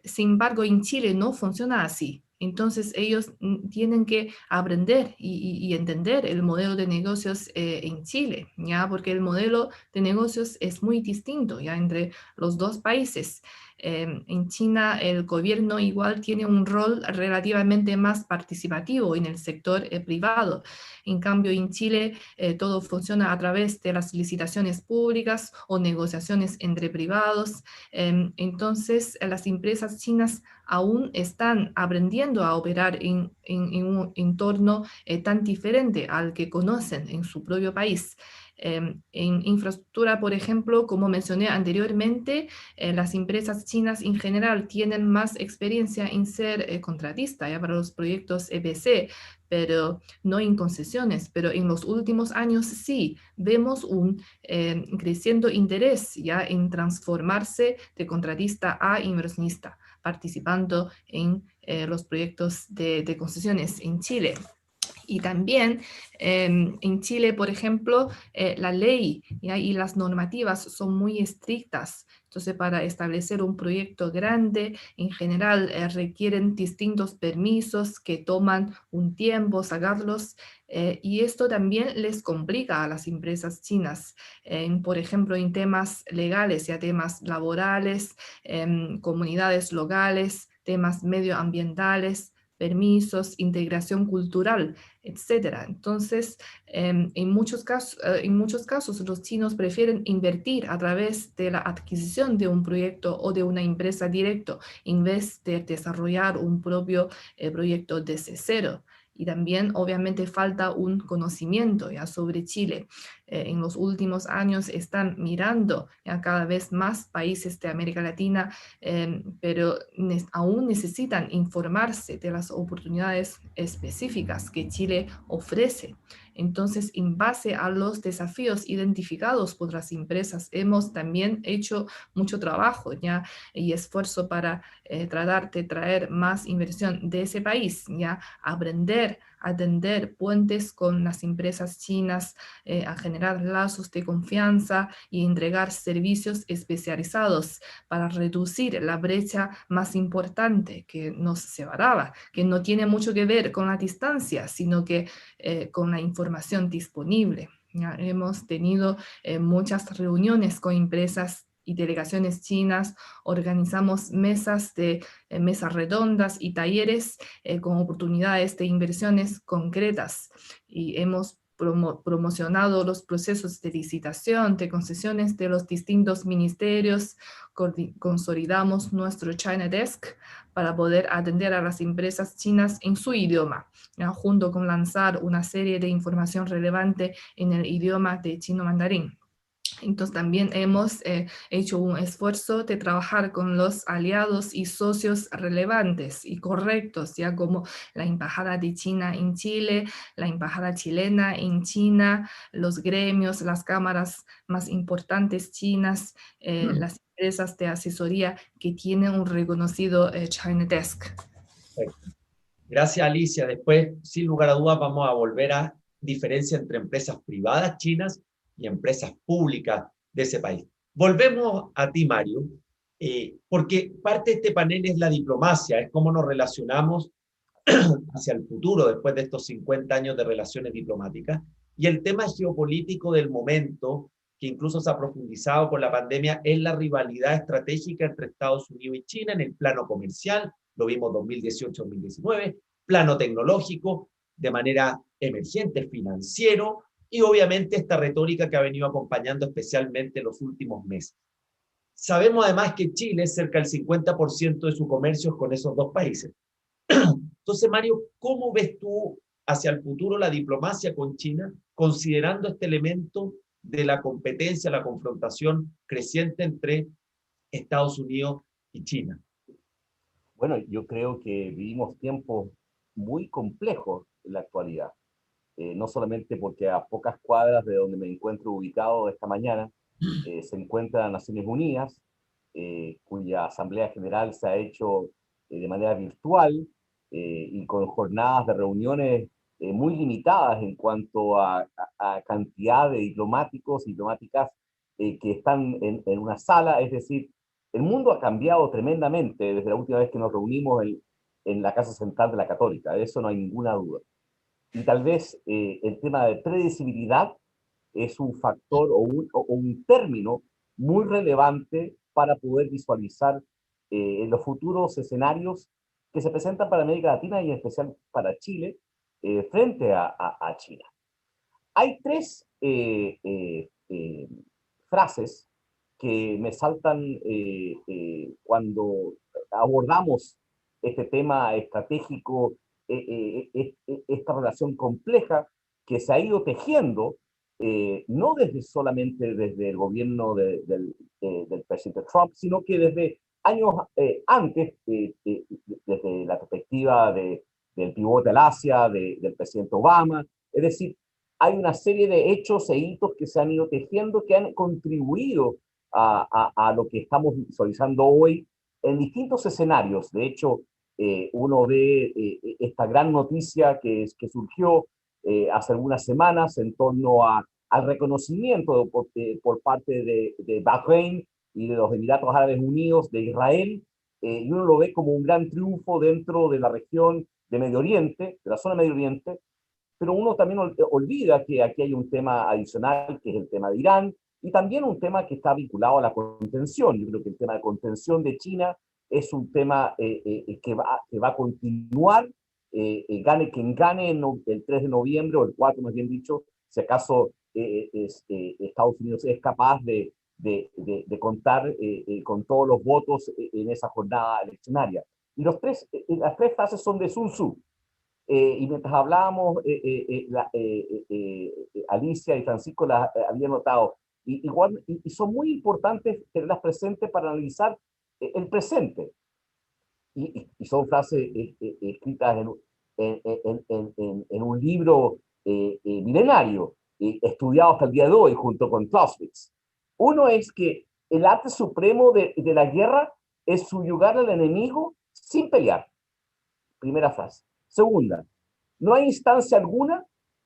Sin embargo, en Chile no funciona así. Entonces ellos tienen que aprender y entender el modelo de negocios en Chile, ¿ya? Porque el modelo de negocios es muy distinto, ¿ya? Entre los dos países. En China el gobierno igual tiene un rol relativamente más participativo en el sector privado. En cambio, en Chile todo funciona a través de las licitaciones públicas o negociaciones entre privados. Entonces, las empresas chinas aún están aprendiendo a operar en un entorno tan diferente al que conocen en su propio país. En infraestructura, por ejemplo, como mencioné anteriormente, las empresas chinas en general tienen más experiencia en ser contratista ya para los proyectos EPC, pero no en concesiones. Pero en los últimos años sí vemos un creciendo interés ya en transformarse de contratista a inversionista, participando en los proyectos de concesiones en Chile. Y también en Chile, por ejemplo, la ley ¿ya? Y las normativas son muy estrictas. Entonces, para establecer un proyecto grande, en general requieren distintos permisos que toman un tiempo sacarlos. Y esto también les complica a las empresas chinas, por ejemplo, en temas legales, ya temas laborales, comunidades locales, temas medioambientales, permisos, integración cultural, etcétera. Entonces, en muchos casos, los chinos prefieren invertir a través de la adquisición de un proyecto o de una empresa directo, en vez de desarrollar un propio proyecto desde cero. Y también, obviamente, falta un conocimiento ya sobre Chile. En los últimos años están mirando ya cada vez más países de América Latina, pero aún necesitan informarse de las oportunidades específicas que Chile ofrece. Entonces, en base a los desafíos identificados por las empresas, hemos también hecho mucho trabajo ya, y esfuerzo para tratar de traer más inversión de ese país, ya, aprender a tender puentes con las empresas chinas, a generar lazos de confianza y entregar servicios especializados para reducir la brecha más importante que nos separaba, que no tiene mucho que ver con la distancia, sino que con la información disponible. Ya hemos tenido muchas reuniones con empresas y delegaciones chinas, organizamos mesas redondas y talleres con oportunidades de inversiones concretas, y hemos promocionado los procesos de licitación, de concesiones de los distintos ministerios, consolidamos nuestro China Desk para poder atender a las empresas chinas en su idioma, ¿ya? Junto con lanzar una serie de información relevante en el idioma de chino mandarín. Entonces también hemos hecho un esfuerzo de trabajar con los aliados y socios relevantes y correctos, ya como la Embajada de China en Chile, la Embajada chilena en China, los gremios, las cámaras más importantes chinas, las empresas de asesoría que tienen un reconocido China Desk. Perfecto. Gracias, Alicia. Después, sin lugar a dudas, vamos a volver a diferencia entre empresas privadas chinas y empresas públicas de ese país. Volvemos a ti, Mario, porque parte de este panel es la diplomacia, es cómo nos relacionamos hacia el futuro después de estos 50 años de relaciones diplomáticas. Y el tema geopolítico del momento, que incluso se ha profundizado con la pandemia, es la rivalidad estratégica entre Estados Unidos y China en el plano comercial, lo vimos 2018-2019, plano tecnológico, de manera emergente, financiero, y obviamente esta retórica que ha venido acompañando especialmente los últimos meses. Sabemos además que Chile, cerca del 50% de su comercio es con esos dos países. Entonces, Mario, ¿cómo ves tú hacia el futuro la diplomacia con China, considerando este elemento de la competencia, la confrontación creciente entre Estados Unidos y China? Bueno, yo creo que vivimos tiempos muy complejos en la actualidad. No solamente porque a pocas cuadras de donde me encuentro ubicado esta mañana se encuentra Naciones Unidas, cuya Asamblea General se ha hecho de manera virtual y con jornadas de reuniones muy limitadas en cuanto a cantidad de diplomáticos y diplomáticas que están en una sala. Es decir, el mundo ha cambiado tremendamente desde la última vez que nos reunimos en la Casa Central de la Católica, de eso no hay ninguna duda. Y tal vez el tema de predecibilidad es un factor o un término muy relevante para poder visualizar los futuros escenarios que se presentan para América Latina y en especial para Chile frente a China. Hay tres frases que me saltan cuando abordamos este tema estratégico, esta relación compleja que se ha ido tejiendo, no desde solamente desde el gobierno del presidente Trump, sino que desde años antes, desde la perspectiva del pivote al Asia, del presidente Obama. Es decir, hay una serie de hechos e hitos que se han ido tejiendo que han contribuido a lo que estamos visualizando hoy en distintos escenarios. De hecho, uno ve esta gran noticia que surgió hace algunas semanas en torno al reconocimiento por parte de Bahrein y de los Emiratos Árabes Unidos de Israel, y uno lo ve como un gran triunfo dentro de la región de Medio Oriente, de la zona de Medio Oriente, pero uno también olvida que aquí hay un tema adicional, que es el tema de Irán, y también un tema que está vinculado a la contención. Yo creo que el tema de contención de China es un tema que va a continuar, gane quien gane el 3 de noviembre, o el 4 más bien dicho, si acaso Estados Unidos es capaz de contar con todos los votos en esa jornada eleccionaria. Y las tres frases son de Sun Tzu. Y mientras hablábamos, Alicia y Francisco las habían notado. Y son muy importantes tenerlas presentes para analizar el presente. Y son frases escritas en un libro milenario, estudiado hasta el día de hoy junto con Clausewitz. Uno es que el arte supremo de la guerra es subyugar al enemigo sin pelear. Primera frase. Segunda, no hay instancia alguna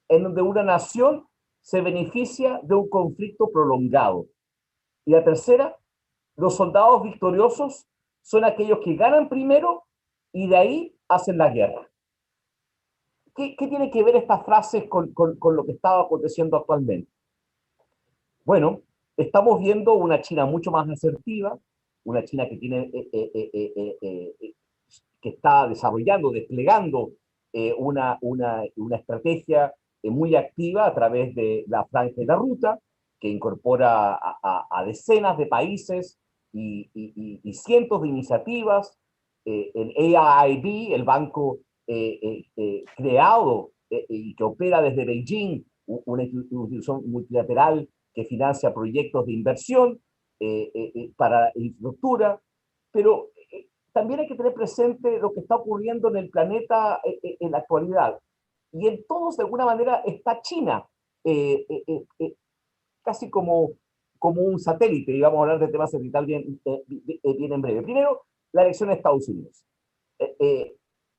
en donde una nación se beneficia de un conflicto prolongado. Y la tercera, los soldados victoriosos son aquellos que ganan primero y de ahí hacen la guerra. ¿Qué tiene que ver estas frases con lo que está aconteciendo actualmente? Bueno, estamos viendo una China mucho más asertiva, una China que tiene que está desarrollando, desplegando una estrategia muy activa a través de la Franja de la Ruta, que incorpora a decenas de países y cientos de iniciativas. El AIIB, el banco creado y que opera desde Beijing, una institución multilateral que financia proyectos de inversión para infraestructura, pero también hay que tener presente lo que está ocurriendo en el planeta en la actualidad. Y en todos, de alguna manera, está China, casi como un satélite, y vamos a hablar de temas satelital bien en breve. Primero, la elección de Estados Unidos.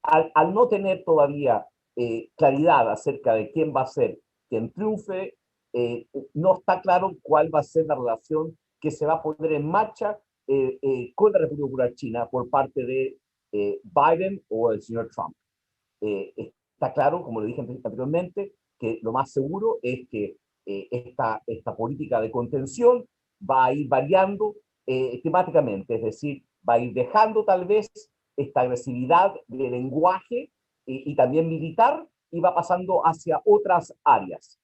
Al no tener todavía claridad acerca de quién va a ser quien triunfe, no está claro cuál va a ser la relación que se va a poner en marcha con la República Popular China por parte de Biden o el señor Trump. Está claro, como lo dije anteriormente, que lo más seguro es que esta política de contención va a ir variando temáticamente, es decir, va a ir dejando tal vez esta agresividad de lenguaje y también militar y va pasando hacia otras áreas.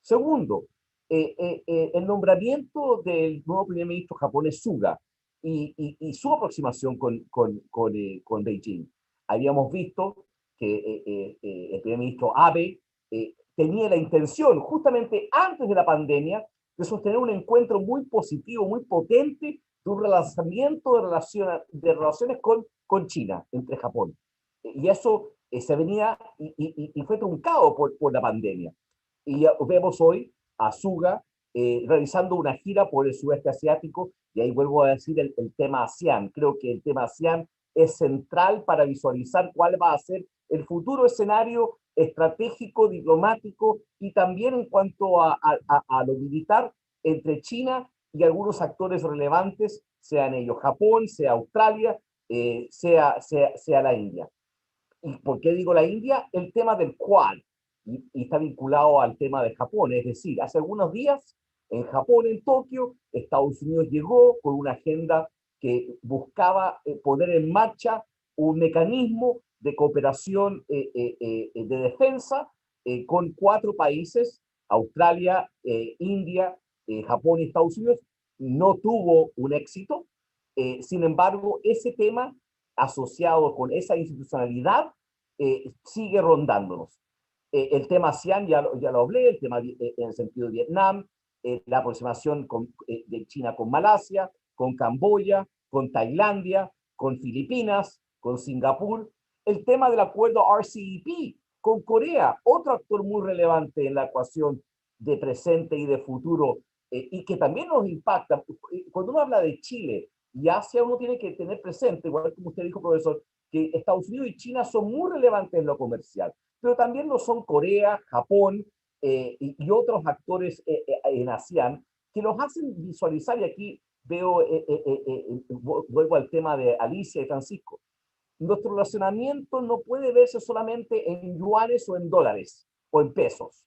Segundo, el nombramiento del nuevo primer ministro japonés Suga y su aproximación con Beijing. Habíamos visto que el primer ministro Abe tenía la intención, justamente antes de la pandemia, de sostener un encuentro muy positivo, muy potente, de un relanzamiento de relaciones con China, entre Japón. Y eso se venía y fue truncado por la pandemia. Y vemos hoy a Suga realizando una gira por el sudeste asiático, y ahí vuelvo a decir el tema ASEAN. Creo que el tema ASEAN es central para visualizar cuál va a ser el futuro escenario estratégico, diplomático y también en cuanto a lo militar entre China y algunos actores relevantes, sean ellos Japón, sea Australia, sea la India. ¿Y por qué digo la India? El tema del Quad, y está vinculado al tema de Japón, es decir, hace algunos días en Japón, en Tokio, Estados Unidos llegó con una agenda que buscaba poner en marcha un mecanismo de cooperación de defensa con 4 países, Australia, India, Japón y Estados Unidos. No tuvo un éxito, sin embargo, ese tema asociado con esa institucionalidad sigue rondándonos. El tema ASEAN ya lo hablé, el tema en el sentido de Vietnam, la aproximación de China con Malasia, con Camboya, con Tailandia, con Filipinas, con Singapur, el tema del acuerdo RCEP con Corea, otro actor muy relevante en la ecuación de presente y de futuro, y que también nos impacta. Cuando uno habla de Chile y Asia, uno tiene que tener presente, igual como usted dijo, profesor, que Estados Unidos y China son muy relevantes en lo comercial, pero también lo son Corea, Japón y otros actores en ASEAN que los hacen visualizar, y aquí veo, vuelvo al tema de Alicia y Francisco. Nuestro relacionamiento no puede verse solamente en yuanes o en dólares o en pesos.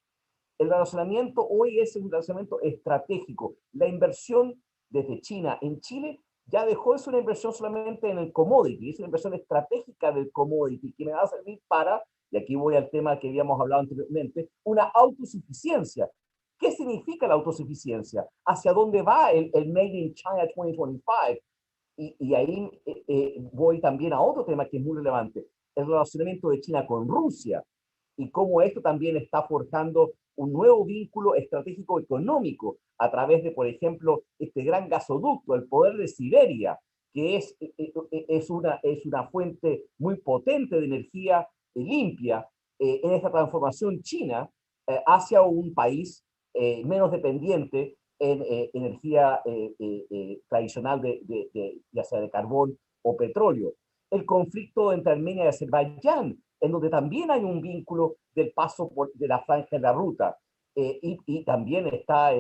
El relacionamiento hoy es un relacionamiento estratégico. La inversión desde China en Chile ya dejó de ser una inversión solamente en el commodity, es una inversión estratégica del commodity que me va a servir para, y aquí voy al tema que habíamos hablado anteriormente, una autosuficiencia. ¿Qué significa la autosuficiencia? ¿Hacia dónde va el Made in China 2025? Y ahí voy también a otro tema que es muy relevante, el relacionamiento de China con Rusia y cómo esto también está forjando un nuevo vínculo estratégico económico a través de, por ejemplo, este gran gasoducto, el poder de Siberia, que es una fuente muy potente de energía limpia en esta transformación china hacia un país menos dependiente en energía tradicional ya sea de carbón o petróleo. El conflicto entre Armenia y Azerbaiyán, en donde también hay un vínculo del paso de la franja de la ruta. Y también está,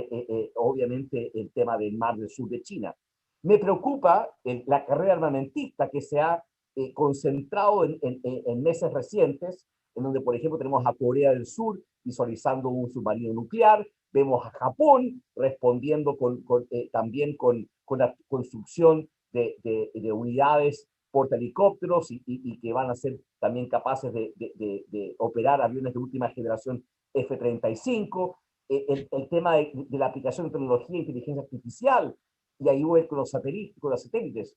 obviamente, el tema del Mar del Sur de China. Me preocupa la carrera armamentista que se ha concentrado en meses recientes, en donde, por ejemplo, tenemos a Corea del Sur visualizando un submarino nuclear, vemos a Japón respondiendo también con la construcción de unidades portahelicópteros y que van a ser también capaces de operar aviones de última generación F-35, el tema de la aplicación de tecnología e inteligencia artificial, y ahí voy con los satélites.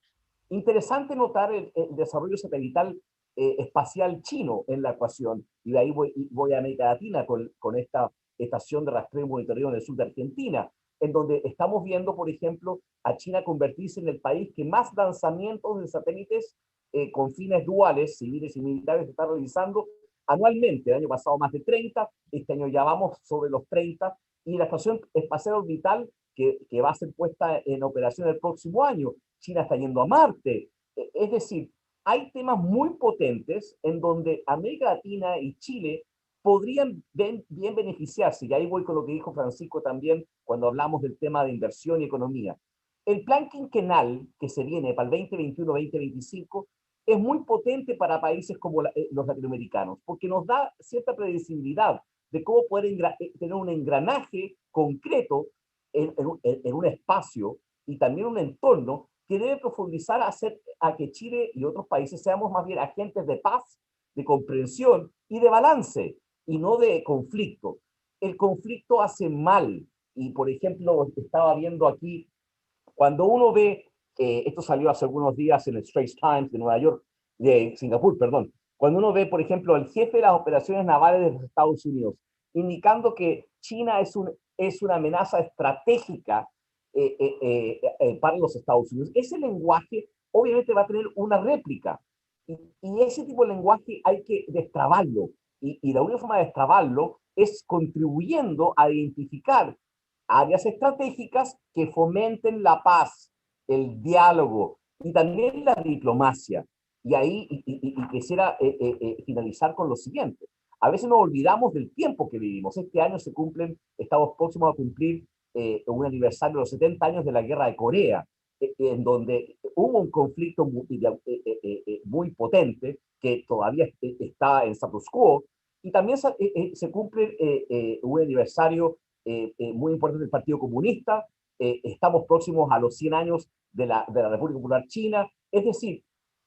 Interesante notar el desarrollo satelital espacial chino en la ecuación, y de ahí voy a América Latina con esta estación de rastreo y monitoreo en el sur de Argentina. en donde estamos viendo, por ejemplo, a China convertirse en el país que más lanzamientos de satélites con fines duales, civiles y militares, está realizando anualmente. El año pasado más de 30, este año ya vamos sobre los 30, y la estación espacial orbital que va a ser puesta en operación el próximo año. China está yendo a Marte. Es decir, hay temas muy potentes en donde América Latina y Chile podrían bien beneficiarse, y ahí voy con lo que dijo Francisco también cuando hablamos del tema de inversión y economía. El plan quinquenal que se viene para el 2021-2025 es muy potente para países como los latinoamericanos, porque nos da cierta predecibilidad de cómo poder tener un engranaje concreto en un espacio y también un entorno que debe profundizar a hacer a que Chile y otros países seamos más bien agentes de paz, de comprensión y de balance, y no de conflicto. El conflicto hace mal, y por ejemplo, estaba viendo aquí, cuando uno ve, esto salió hace algunos días en el Straits Times de Nueva York, de Singapur, perdón, cuando uno ve, por ejemplo, el jefe de las operaciones navales de los Estados Unidos, indicando que China es una amenaza estratégica para los Estados Unidos, ese lenguaje obviamente va a tener una réplica, y ese tipo de lenguaje hay que destrabarlo, y la única forma de destrabarlo es contribuyendo a identificar áreas estratégicas que fomenten la paz, el diálogo y también la diplomacia. Y ahí quisiera finalizar con lo siguiente. A veces nos olvidamos del tiempo que vivimos. Este año estamos próximos a cumplir un aniversario de los 70 años de la Guerra de Corea, en donde hubo un conflicto muy potente que todavía está en status quo, y también se cumple un aniversario muy importante del Partido Comunista. Estamos próximos a los 100 años de la República Popular China. Es decir,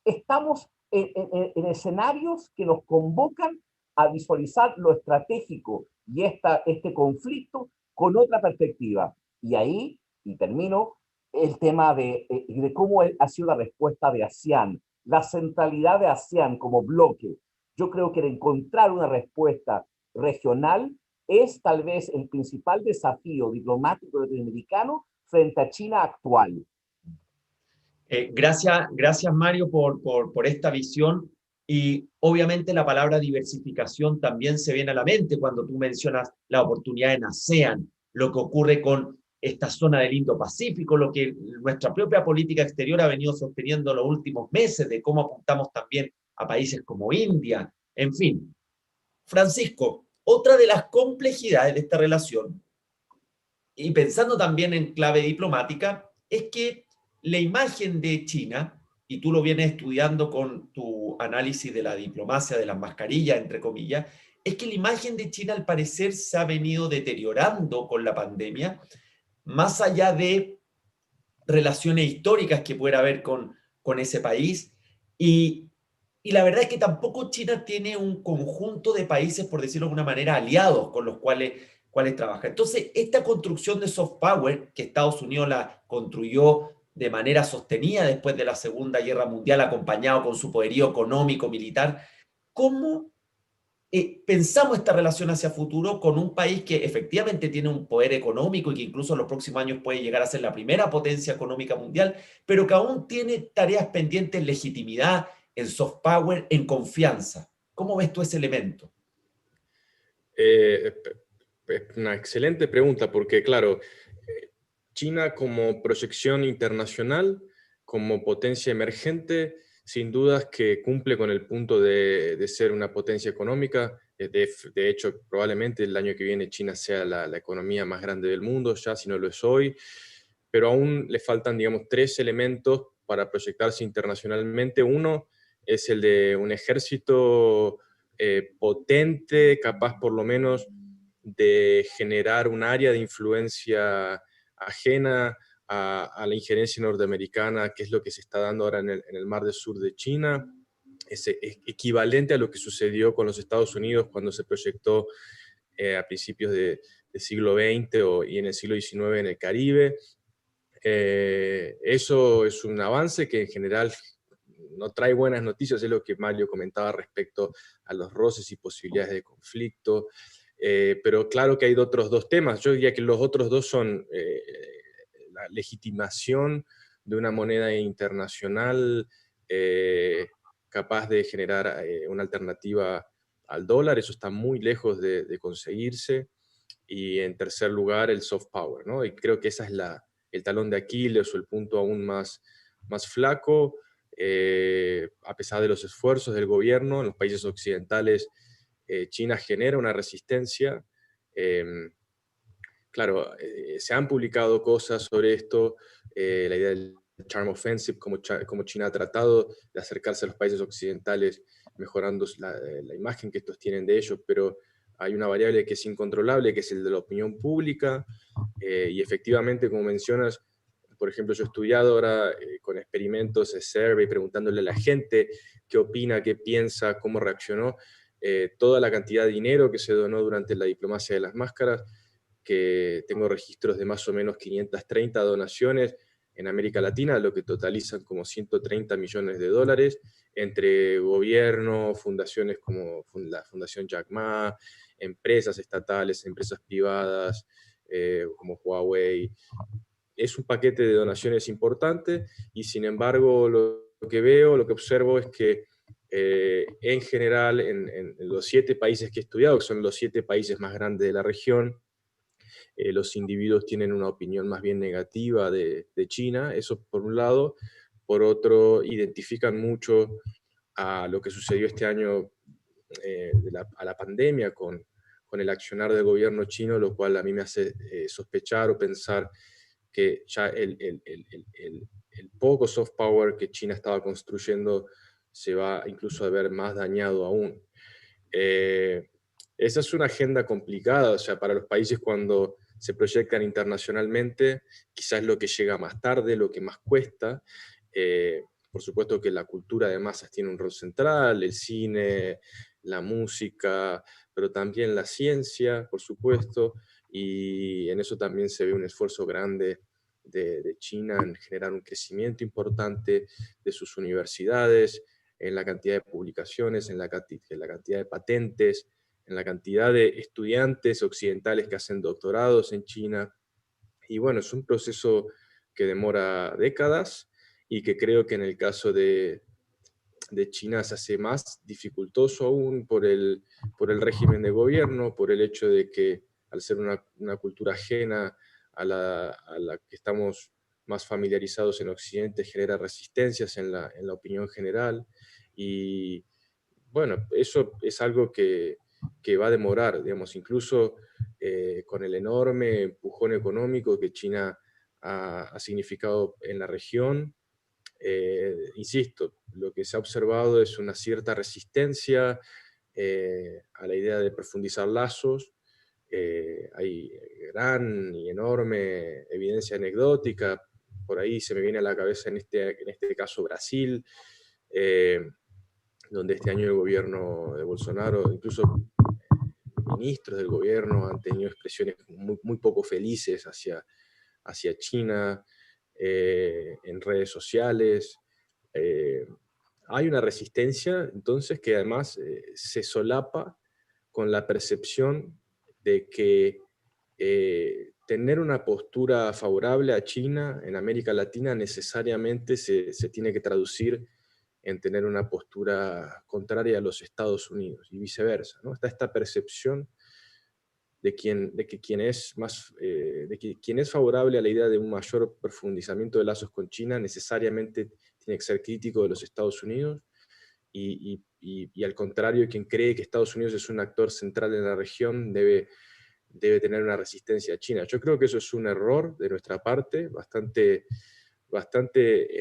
estamos en escenarios que nos convocan a visualizar lo estratégico y este conflicto con otra perspectiva. Y ahí, y termino, el tema de cómo ha sido la respuesta de ASEAN, la centralidad de ASEAN como bloque. Yo creo que encontrar una respuesta regional es tal vez el principal desafío diplomático latinoamericano frente a China actual. Gracias Mario por esta visión, y obviamente la palabra diversificación también se viene a la mente cuando tú mencionas la oportunidad en ASEAN, lo que ocurre con esta zona del Indo-Pacífico, lo que nuestra propia política exterior ha venido sosteniendo los últimos meses, de cómo apuntamos también a países como India, en fin. Francisco, otra de las complejidades de esta relación, y pensando también en clave diplomática, es que la imagen de China, y tú lo vienes estudiando con tu análisis de la diplomacia de las mascarillas, entre comillas, es que la imagen de China al parecer se ha venido deteriorando con la pandemia, más allá de relaciones históricas que pueda haber con ese país, y la verdad es que tampoco China tiene un conjunto de países, por decirlo de alguna manera, aliados con los cuales trabaja. Entonces, esta construcción de soft power, que Estados Unidos la construyó de manera sostenida después de la Segunda Guerra Mundial, acompañado con su poderío económico, militar, ¿cómo pensamos esta relación hacia futuro con un país que efectivamente tiene un poder económico y que incluso en los próximos años puede llegar a ser la primera potencia económica mundial, pero que aún tiene tareas pendientes en legitimidad, en soft power, en confianza? ¿Cómo ves tú ese elemento? Es una excelente pregunta porque, claro, China como proyección internacional, como potencia emergente, sin dudas que cumple con el punto de ser una potencia económica. De hecho, probablemente el año que viene China sea la economía más grande del mundo, ya si no lo es hoy, pero aún le faltan, digamos, 3 elementos para proyectarse internacionalmente. Uno es el de un ejército potente, capaz por lo menos de generar un área de influencia ajena a la injerencia norteamericana, que es lo que se está dando ahora en el Mar del Sur de China. Es equivalente a lo que sucedió con los Estados Unidos cuando se proyectó a principios del siglo XX y en el siglo XIX en el Caribe. Eso es un avance que en general no trae buenas noticias, es lo que Mario comentaba respecto a los roces y posibilidades de conflicto. Pero claro que hay otros dos temas. Yo diría que los otros dos son la legitimación de una moneda internacional capaz de generar una alternativa al dólar. Eso está muy lejos de conseguirse. Y en tercer lugar, el soft power, ¿no? Y creo que esa es el talón de Aquiles o el punto aún más flaco. A pesar de los esfuerzos del gobierno en los países occidentales, China genera una resistencia. Claro, se han publicado cosas sobre esto, la idea del Charm Offensive, cómo China ha tratado de acercarse a los países occidentales, mejorando la imagen que estos tienen de ellos, pero hay una variable que es incontrolable, que es el de la opinión pública, y efectivamente, como mencionas, por ejemplo, yo he estudiado ahora con experimentos de survey, preguntándole a la gente qué opina, qué piensa, cómo reaccionó, toda la cantidad de dinero que se donó durante la diplomacia de las máscaras, que tengo registros de más o menos 530 donaciones en América Latina, lo que totalizan como 130 millones de dólares, entre gobierno, fundaciones como la Fundación Jack Ma, empresas estatales, empresas privadas, como Huawei. Es un paquete de donaciones importante y sin embargo lo que veo, lo que observo es que en general en los 7 países que he estudiado, que son los 7 países más grandes de la región, los individuos tienen una opinión más bien negativa de China, eso por un lado. Por otro, identifican mucho a lo que sucedió este año a la pandemia con el accionar del gobierno chino, lo cual a mí me hace sospechar o pensar que ya el poco soft power que China estaba construyendo se va incluso a ver más dañado aún. Esa es una agenda complicada, o sea, para los países cuando se proyectan internacionalmente, quizás lo que llega más tarde, lo que más cuesta. Por supuesto que la cultura de masas tiene un rol central, el cine, la música, pero también la ciencia, por supuesto, y en eso también se ve un esfuerzo grande de China en generar un crecimiento importante de sus universidades, en la cantidad de publicaciones, en la cantidad de patentes, en la cantidad de estudiantes occidentales que hacen doctorados en China. Y bueno, es un proceso que demora décadas y que creo que en el caso de China se hace más dificultoso aún por el régimen de gobierno, por el hecho de que al ser una cultura ajena a la que estamos más familiarizados en Occidente, genera resistencias en la opinión general. Y bueno, eso es algo que va a demorar, digamos, incluso con el enorme empujón económico que China ha significado en la región. Insisto, lo que se ha observado es una cierta resistencia a la idea de profundizar lazos. Hay gran y enorme evidencia anecdótica. Por ahí se me viene a la cabeza en este caso Brasil, donde este año el gobierno de Bolsonaro, incluso ministros del gobierno han tenido expresiones muy poco felices hacia China en redes sociales. Eh, Hay una resistencia, entonces, que además se solapa con la percepción de que tener una postura favorable a China en América Latina necesariamente se tiene que traducir en tener una postura contraria a los Estados Unidos y viceversa, ¿no? Está esta percepción de que quien es quien es favorable a la idea de un mayor profundizamiento de lazos con China necesariamente tiene que ser crítico de los Estados Unidos y al contrario, quien cree que Estados Unidos es un actor central en la región debe tener una resistencia a China. Yo creo que eso es un error de nuestra parte, bastante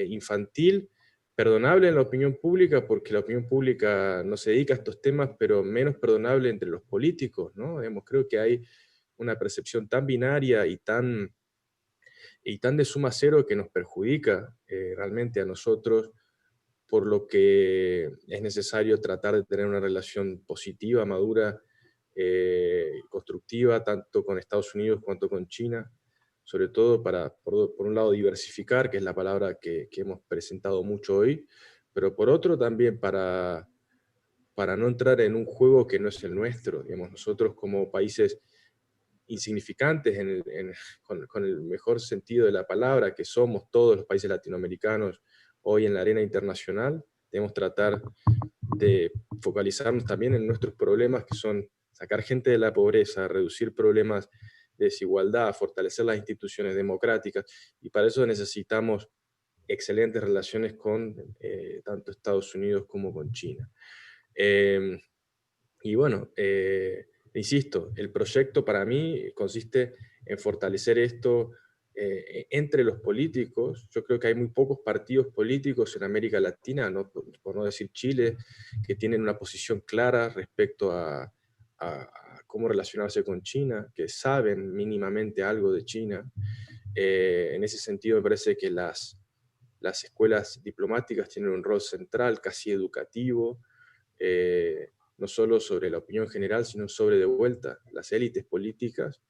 infantil, perdonable en la opinión pública, porque la opinión pública no se dedica a estos temas, pero menos perdonable entre los políticos, ¿no? Digamos, creo que hay una percepción tan binaria y tan de suma cero que nos perjudica realmente a nosotros, por lo que es necesario tratar de tener una relación positiva, madura, constructiva, tanto con Estados Unidos cuanto con China, sobre todo para, por un lado, diversificar, que es la palabra que hemos presentado mucho hoy, pero por otro también para para no entrar en un juego que no es el nuestro. Digamos, nosotros como países insignificantes con el mejor sentido de la palabra, que somos todos los países latinoamericanos hoy en la arena internacional, debemos tratar de focalizarnos también en nuestros problemas, que son sacar gente de la pobreza, reducir problemas de desigualdad, fortalecer las instituciones democráticas, y para eso necesitamos excelentes relaciones con tanto Estados Unidos como con China. Y bueno, insisto, el proyecto para mí consiste en fortalecer esto entre los políticos. Yo creo que hay muy pocos partidos políticos en América Latina, por no decir Chile, que tienen una posición clara respecto a cómo relacionarse con China, que saben mínimamente algo de China. En ese sentido me parece que las escuelas diplomáticas tienen un rol central, casi educativo, no solo sobre la opinión general, sino sobre, de vuelta, las élites políticas,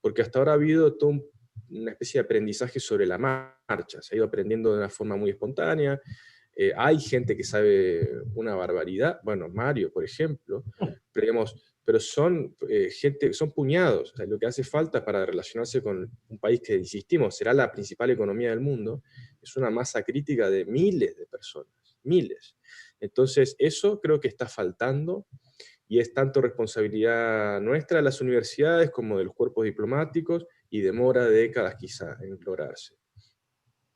porque hasta ahora ha habido toda una especie de aprendizaje sobre la marcha, se ha ido aprendiendo de una forma muy espontánea. Hay gente que sabe una barbaridad, bueno, Mario, por ejemplo, pero son son puñados. O sea, lo que hace falta para relacionarse con un país que, insistimos, será la principal economía del mundo, es una masa crítica de miles de personas, miles. Entonces, eso creo que está faltando, y es tanto responsabilidad nuestra de las universidades como de los cuerpos diplomáticos, y demora décadas quizá en lograrse.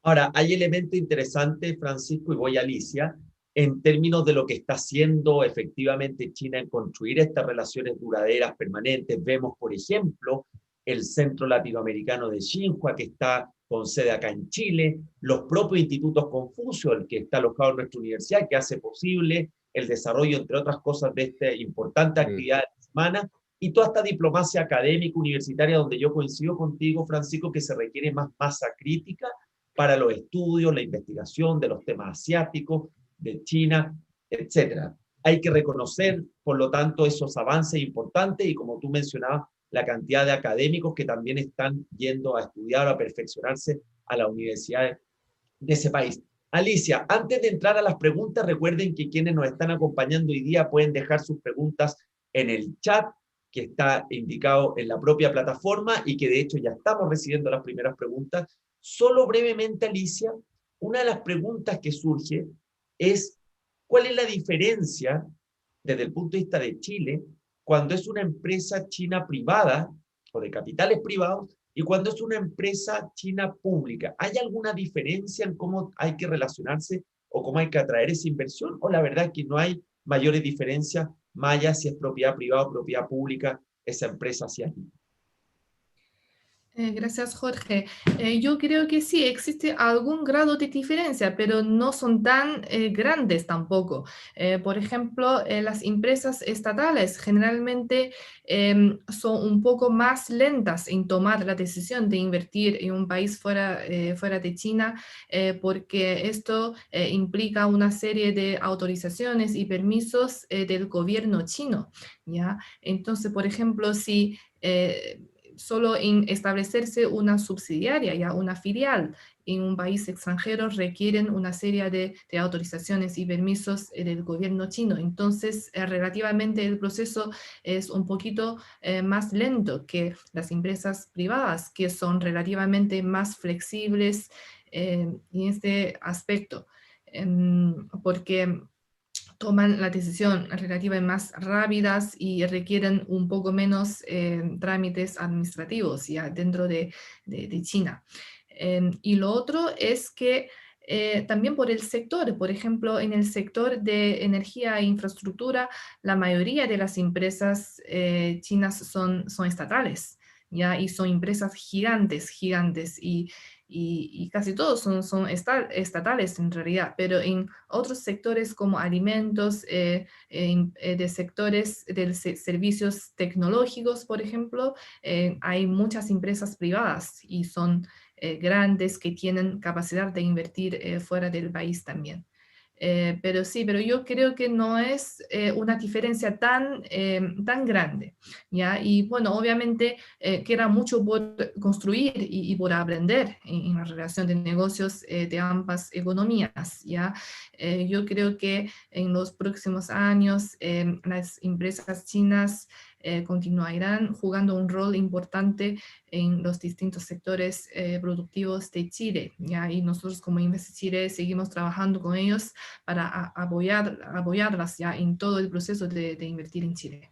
Ahora, hay elementos interesantes, Francisco, y voy a Alicia, en términos de lo que está haciendo efectivamente China en construir estas relaciones duraderas, permanentes. Vemos, por ejemplo, el Centro Latinoamericano de Xinhua, que está con sede acá en Chile, los propios institutos Confucio, el que está alojado en nuestra universidad, que hace posible el desarrollo, entre otras cosas, de esta importante actividad de la semana, y toda esta diplomacia académica universitaria, donde yo coincido contigo, Francisco, que se requiere más masa crítica para los estudios, la investigación de los temas asiáticos, de China, etc. Hay que reconocer, por lo tanto, esos avances importantes y, como tú mencionabas, la cantidad de académicos que también están yendo a estudiar o a perfeccionarse a las universidades de ese país. Alicia, antes de entrar a las preguntas, recuerden que quienes nos están acompañando hoy día pueden dejar sus preguntas en el chat que está indicado en la propia plataforma y que de hecho ya estamos recibiendo las primeras preguntas. Solo brevemente, Alicia, una de las preguntas que surge es ¿cuál es la diferencia desde el punto de vista de Chile cuando es una empresa china privada o de capitales privados y cuando es una empresa china pública? ¿Hay alguna diferencia en cómo hay que relacionarse o cómo hay que atraer esa inversión? ¿O la verdad es que no hay mayores diferencias, más allá si es propiedad privada o propiedad pública esa empresa asiática? Gracias, Jorge. Yo creo que sí, existe algún grado de diferencia, pero no son tan grandes tampoco. Por ejemplo, las empresas estatales generalmente son un poco más lentas en tomar la decisión de invertir en un país fuera de China, porque esto implica una serie de autorizaciones y permisos del gobierno chino, ¿ya? Entonces, por ejemplo, si solo en establecerse una subsidiaria, ya una filial en un país extranjero requieren una serie de autorizaciones y permisos del gobierno chino. Entonces, relativamente el proceso es un poquito más lento que las empresas privadas, que son relativamente más flexibles en este aspecto, porque toman la decisión relativamente más rápidas y requieren un poco menos trámites administrativos ya dentro de China. Y lo otro es que también por el sector, por ejemplo, en el sector de energía e infraestructura, la mayoría de las empresas chinas son estatales, ¿ya? Y son empresas gigantes, gigantes, y casi todos son estatales en realidad, pero en otros sectores como alimentos, de sectores de servicios tecnológicos, por ejemplo, hay muchas empresas privadas y son grandes que tienen capacidad de invertir fuera del país también. Pero sí, pero yo creo que no es una diferencia tan grande, ¿ya? Y bueno, obviamente queda mucho por construir y por aprender en la relación de negocios de ambas economías, ¿ya? Yo creo que en los próximos años las empresas chinas continuarán jugando un rol importante en los distintos sectores productivos de Chile, ¿ya? Y nosotros como Invest Chile seguimos trabajando con ellos para apoyarlas ya en todo el proceso de invertir en Chile.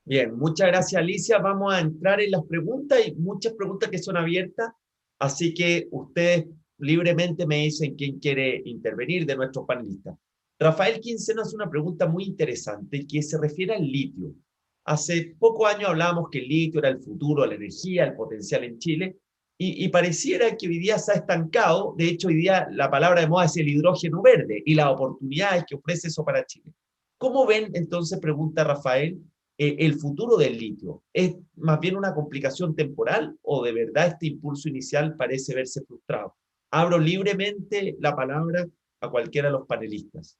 Bien, muchas gracias, Alicia. Vamos a entrar en las preguntas. Hay muchas preguntas que son abiertas, así que ustedes libremente me dicen quién quiere intervenir de nuestros panelistas. Rafael Quinceno hace una pregunta muy interesante que se refiere al litio. Hace pocos años hablábamos que el litio era el futuro de la energía, el potencial en Chile, y pareciera que hoy día se ha estancado. De hecho, hoy día la palabra de moda es el hidrógeno verde y las oportunidades que ofrece eso para Chile. ¿Cómo ven, entonces, pregunta Rafael, el futuro del litio? ¿Es más bien una complicación temporal o de verdad este impulso inicial parece verse frustrado? Abro libremente la palabra a cualquiera de los panelistas.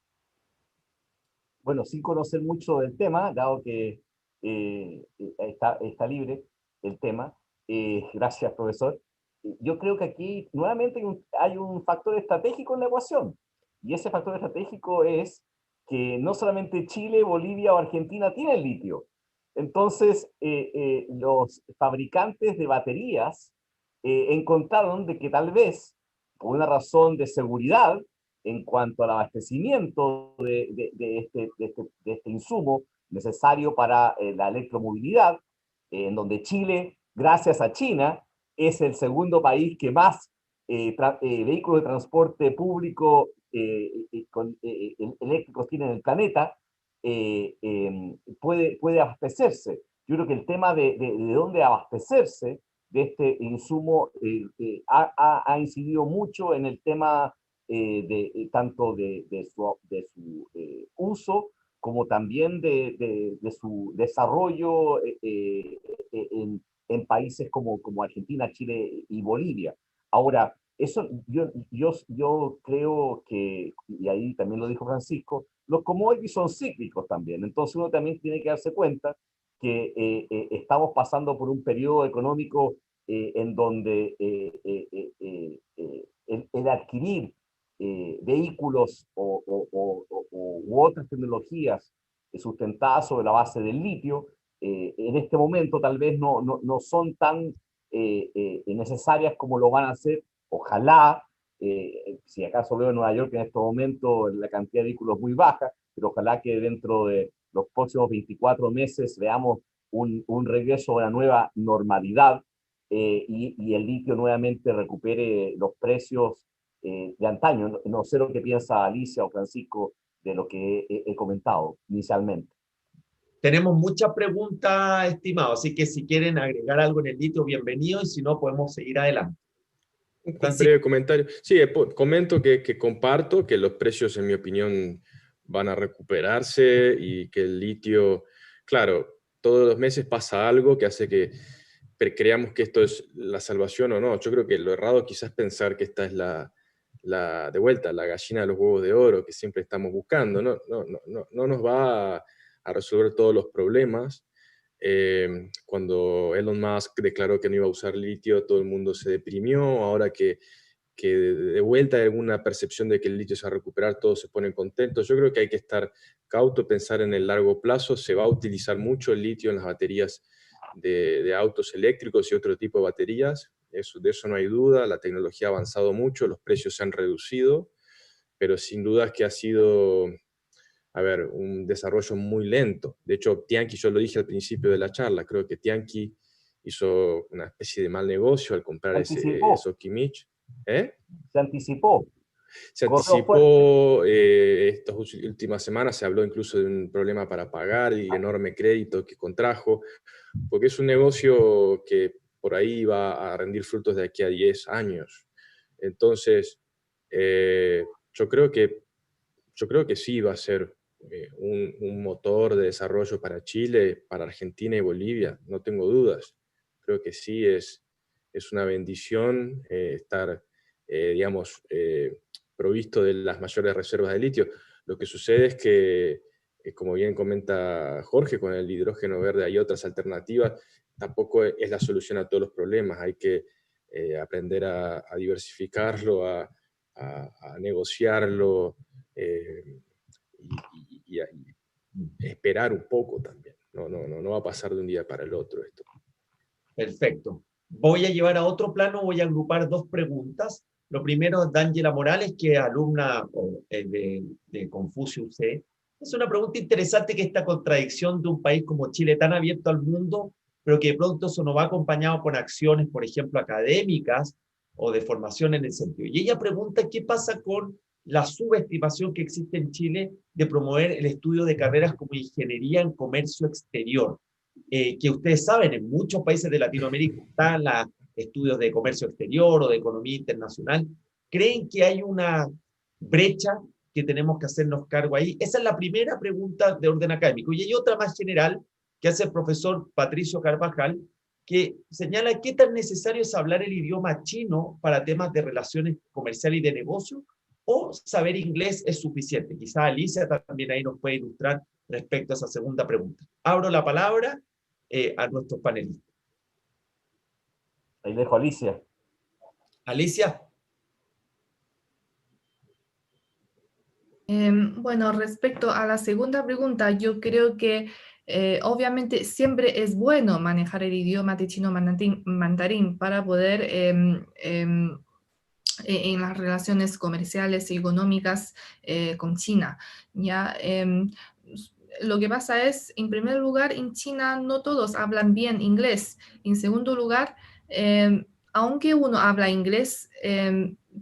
Bueno, sin conocer mucho del tema, dado que está libre el tema, gracias, profesor. Yo creo que aquí nuevamente hay un factor estratégico en la ecuación, y ese factor estratégico es que no solamente Chile, Bolivia o Argentina tienen litio. Entonces, los fabricantes de baterías encontraron de que tal vez, por una razón de seguridad, en cuanto al abastecimiento de este insumo necesario para la electromovilidad, en donde Chile, gracias a China, es el segundo país que más vehículos de transporte público eléctricos tiene en el planeta, puede abastecerse. Yo creo que el tema de dónde abastecerse de este insumo ha incidido mucho en el tema tanto de su uso como también de su desarrollo en países como Argentina, Chile y Bolivia. Ahora, eso yo creo que, y ahí también lo dijo Francisco, los commodities son cíclicos también. Entonces uno también tiene que darse cuenta que estamos pasando por un periodo económico en donde el adquirir vehículos u otras tecnologías sustentadas sobre la base del litio, en este momento tal vez no son tan necesarias como lo van a ser. Ojalá, si acaso veo en Nueva York en este momento la cantidad de vehículos muy baja, pero ojalá que dentro de los próximos 24 meses veamos un regreso a una nueva normalidad y el litio nuevamente recupere los precios de antaño. No sé lo que piensa Alicia o Francisco de lo que he comentado inicialmente. Tenemos muchas preguntas, estimados, así que si quieren agregar algo en el litio, bienvenido, y si no, podemos seguir adelante. Un breve comentario. Sí, comento que comparto que los precios, en mi opinión, van a recuperarse y que el litio, claro, todos los meses pasa algo que hace que creamos que esto es la salvación o no. Yo creo que lo errado quizás es pensar que esta es de vuelta, la gallina de los huevos de oro que siempre estamos buscando. No nos va a resolver todos los problemas. Cuando Elon Musk declaró que no iba a usar litio, todo el mundo se deprimió. Ahora que de vuelta hay alguna percepción de que el litio se va a recuperar, todos se ponen contentos. Yo creo que hay que estar cauto, pensar en el largo plazo. Se va a utilizar mucho el litio en las baterías de autos eléctricos y otro tipo de baterías. De eso no hay duda. La tecnología ha avanzado mucho, los precios se han reducido, pero sin duda es que ha sido, a ver, un desarrollo muy lento. De hecho, Tianqi, yo lo dije al principio de la charla, creo que Tianqi hizo una especie de mal negocio al comprar ese Sokimich. Se anticipó. Se anticipó, estas últimas semanas se habló incluso de un problema para pagar y el enorme crédito que contrajo, porque es un negocio que por ahí va a rendir frutos de aquí a 10 años. Entonces, yo creo que sí va a ser un motor de desarrollo para Chile, para Argentina y Bolivia, no tengo dudas. Creo que sí es una bendición estar, digamos, provisto de las mayores reservas de litio. Lo que sucede es que, como bien comenta Jorge, con el hidrógeno verde hay otras alternativas. Tampoco es la solución a todos los problemas. Hay que aprender a diversificarlo, a negociarlo, y esperar un poco también. No va a pasar de un día para el otro esto. Perfecto. Voy a llevar a otro plano, voy a agrupar dos preguntas. Lo primero es de Ángela Morales, que es alumna de Confucio UC. Es una pregunta interesante, que esta contradicción de un país como Chile tan abierto al mundo, pero que de pronto eso no va acompañado con acciones, por ejemplo, académicas o de formación en el sentido. Y ella pregunta qué pasa con la subestimación que existe en Chile de promover el estudio de carreras como ingeniería en comercio exterior. Que ustedes saben, en muchos países de Latinoamérica están los estudios de comercio exterior o de economía internacional. ¿Creen que hay una brecha que tenemos que hacernos cargo ahí? Esa es la primera pregunta de orden académico. Y hay otra más general que hace el profesor Patricio Carvajal, que señala qué tan necesario es hablar el idioma chino para temas de relaciones comerciales y de negocio, o saber inglés es suficiente. Quizá Alicia también ahí nos puede ilustrar respecto a esa segunda pregunta. Abro la palabra a nuestros panelistas. Ahí dejo a Alicia. Alicia. Bueno, respecto a la segunda pregunta, yo creo que obviamente siempre es bueno manejar el idioma de chino mandarín para poder en las relaciones comerciales y económicas con China. ¿Ya? Lo que pasa es, en primer lugar, en China no todos hablan bien inglés. En segundo lugar, aunque uno habla inglés,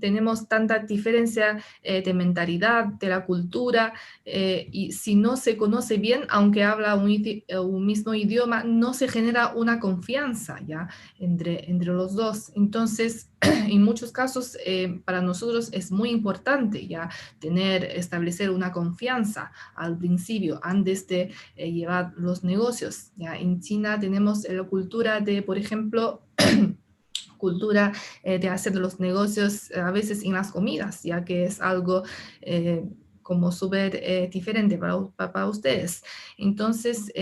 tenemos tanta diferencia de mentalidad, de la cultura, y si no se conoce bien, aunque habla un mismo idioma, no se genera una confianza, ¿ya? Entre los dos. Entonces, en muchos casos, para nosotros es muy importante ya establecer una confianza al principio, antes de llevar los negocios. Ya en China tenemos la cultura de, por ejemplo, cultura de hacer los negocios a veces en las comidas, ya que es algo como súper diferente para ustedes. Entonces,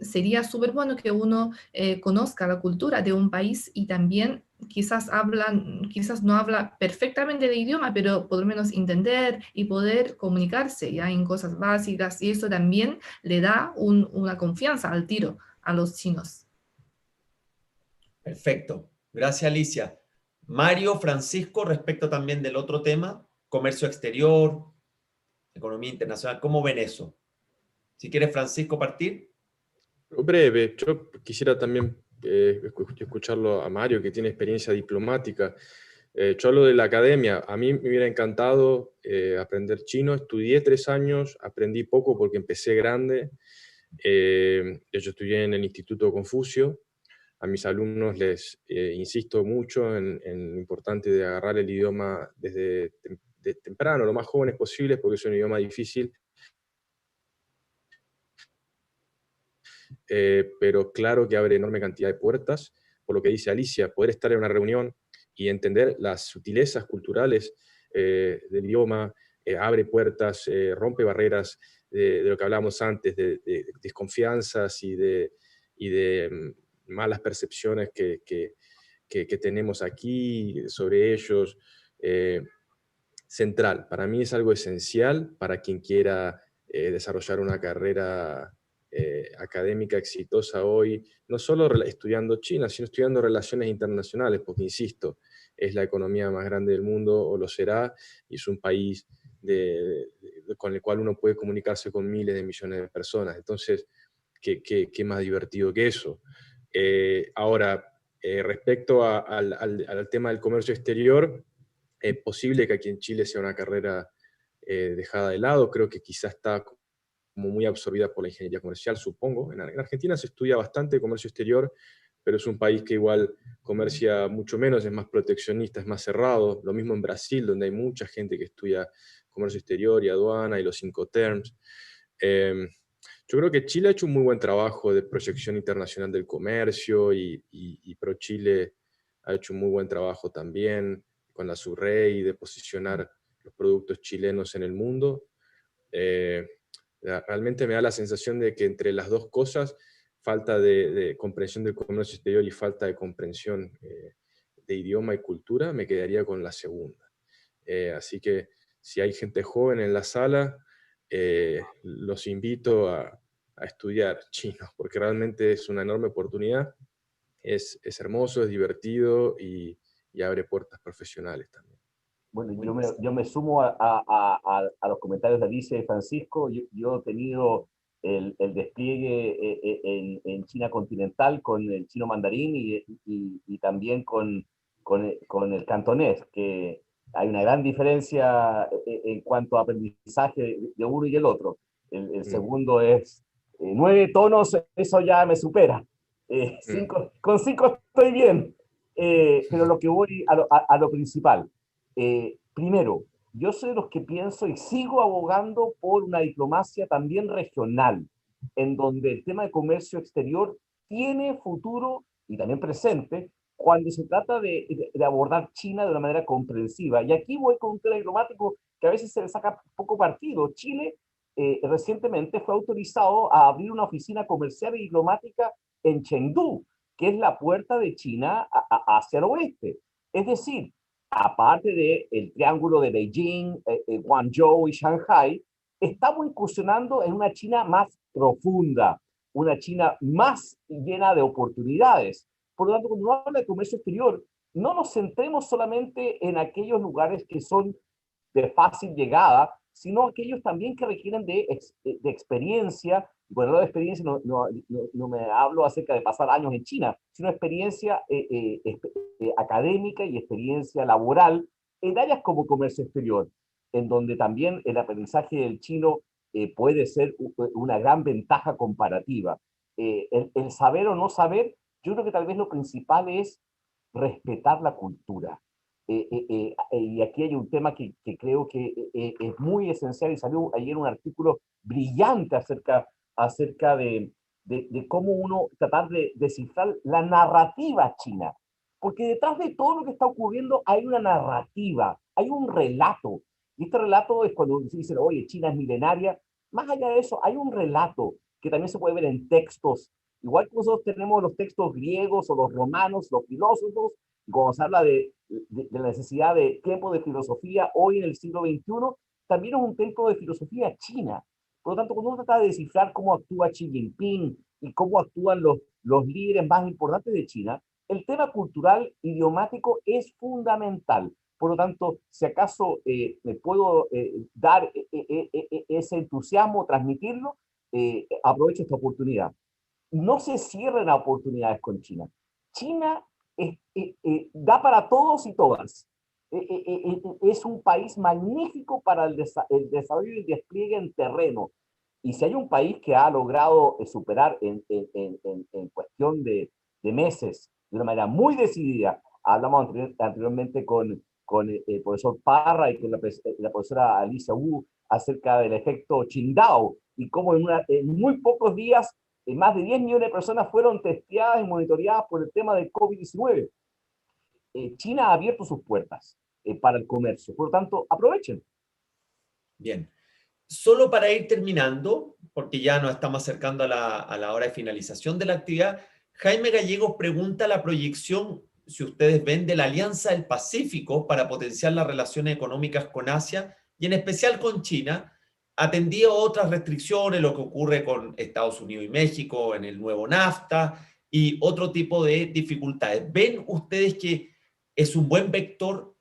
sería súper bueno que uno conozca la cultura de un país y también quizás no habla perfectamente el idioma, pero por lo menos entender y poder comunicarse ya en cosas básicas, y eso también le da una confianza al tiro a los chinos. Perfecto. Gracias, Alicia. Mario, Francisco, respecto también del otro tema, comercio exterior, economía internacional, ¿cómo ven eso? Si quieres, Francisco, partir. Breve, yo quisiera también escucharlo a Mario, que tiene experiencia diplomática. Yo hablo de la academia. A mí me hubiera encantado aprender chino. Estudié 3 años, aprendí poco porque empecé grande. Yo estudié en el Instituto Confucio. A mis alumnos les insisto mucho en lo importante de agarrar el idioma desde temprano, lo más jóvenes posibles, porque es un idioma difícil. Pero claro que abre enorme cantidad de puertas, por lo que dice Alicia, poder estar en una reunión y entender las sutilezas culturales del idioma, abre puertas, rompe barreras de lo que hablábamos antes, de desconfianzas y de malas percepciones que tenemos aquí sobre ellos. Central, para mí es algo esencial para quien quiera desarrollar una carrera académica exitosa hoy, no solo estudiando China, sino estudiando relaciones internacionales, porque insisto, es la economía más grande del mundo, o lo será, y es un país con el cual uno puede comunicarse con miles de millones de personas. Entonces, ¿qué más divertido que eso? Ahora, respecto al tema del comercio exterior, es posible que aquí en Chile sea una carrera dejada de lado, creo que quizá está como muy absorbida por la ingeniería comercial, supongo. En Argentina se estudia bastante comercio exterior, pero es un país que igual comercia mucho menos, es más proteccionista, es más cerrado. Lo mismo en Brasil, donde hay mucha gente que estudia comercio exterior y aduana y los Incoterms. Yo creo que Chile ha hecho un muy buen trabajo de proyección internacional del comercio y ProChile ha hecho un muy buen trabajo también con la SURREI, de posicionar los productos chilenos en el mundo. Realmente me da la sensación de que entre las dos cosas, falta de comprensión del comercio exterior y falta de comprensión de idioma y cultura, me quedaría con la segunda. Así que si hay gente joven en la sala, los invito a estudiar chino, porque realmente es una enorme oportunidad, es hermoso, es divertido y abre puertas profesionales también. Bueno, yo me sumo a los comentarios de Alicia y Francisco. Yo he tenido el despliegue en China continental con el chino mandarín y también con el cantonés, que hay una gran diferencia en cuanto a aprendizaje de uno y el otro. El segundo es 9 tonos, eso ya me supera. Con 5 estoy bien. Pero lo que voy a lo principal. Primero, yo soy de los que pienso y sigo abogando por una diplomacia también regional, en donde el tema de comercio exterior tiene futuro y también presente cuando se trata de abordar China de una manera comprensiva. Y aquí voy con un tema diplomático que a veces se le saca poco partido. Chile recientemente fue autorizado a abrir una oficina comercial y diplomática en Chengdu, que es la puerta de China hacia el oeste. Es decir, aparte del triángulo de Beijing, Guangzhou y Shanghai, estamos incursionando en una China más profunda, una China más llena de oportunidades. Por lo tanto, cuando uno habla de comercio exterior, no nos centremos solamente en aquellos lugares que son de fácil llegada, sino aquellos también que requieren de experiencia. Bueno, de experiencia no me hablo acerca de pasar años en China, sino experiencia académica y experiencia laboral en áreas como comercio exterior, en donde también el aprendizaje del chino puede ser una gran ventaja comparativa. El saber o no saber, yo creo que tal vez lo principal es respetar la cultura. Y aquí hay un tema que creo que es muy esencial y salió ayer un artículo brillante acerca de cómo uno tratar de descifrar la narrativa china. Porque detrás de todo lo que está ocurriendo hay una narrativa, hay un relato. Y este relato es cuando se dice, oye, China es milenaria. Más allá de eso, hay un relato que también se puede ver en textos. Igual que nosotros tenemos los textos griegos o los romanos, los filósofos, cuando se habla de la necesidad de tiempo de filosofía hoy en el siglo XXI, también es un tiempo de filosofía china. Por lo tanto, cuando uno trata de descifrar cómo actúa Xi Jinping y cómo actúan los líderes más importantes de China, el tema cultural idiomático es fundamental. Por lo tanto, si acaso me puedo dar ese entusiasmo, transmitirlo, aprovecho esta oportunidad. No se cierren a oportunidades con China. China da para todos y todas. Es un país magnífico para el desarrollo y el despliegue en terreno. Y si hay un país que ha logrado superar en cuestión de meses, de una manera muy decidida, hablamos anteriormente con el profesor Parra y con la profesora Alicia Wu acerca del efecto Qingdao y cómo en muy pocos días más de 10 millones de personas fueron testeadas y monitoreadas por el tema del COVID-19. China ha abierto sus puertas para el comercio, por lo tanto, aprovechen. Bien. Solo para ir terminando, porque ya nos estamos acercando a la hora de finalización de la actividad, Jaime Gallegos pregunta la proyección, si ustedes ven, de la Alianza del Pacífico para potenciar las relaciones económicas con Asia y en especial con China, atendido a otras restricciones, lo que ocurre con Estados Unidos y México en el nuevo NAFTA y otro tipo de dificultades. ¿Ven ustedes que es un buen vector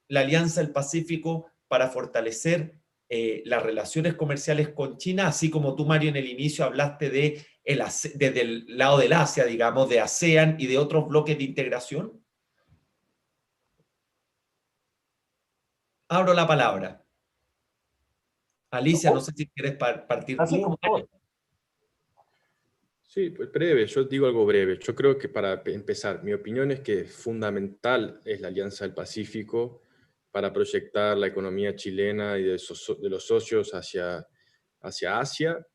la Alianza del Pacífico para fortalecer las relaciones comerciales con China, así como tú, Mario, en el inicio hablaste desde el lado del Asia, digamos, de ASEAN y de otros bloques de integración? Abro la palabra. Alicia, no sé si quieres partir Así, tú. por favor. Sí, pues breve, yo digo algo breve. Yo creo que para empezar, mi opinión es que fundamental es la Alianza del Pacífico para proyectar la economía chilena y de los socios hacia Asia.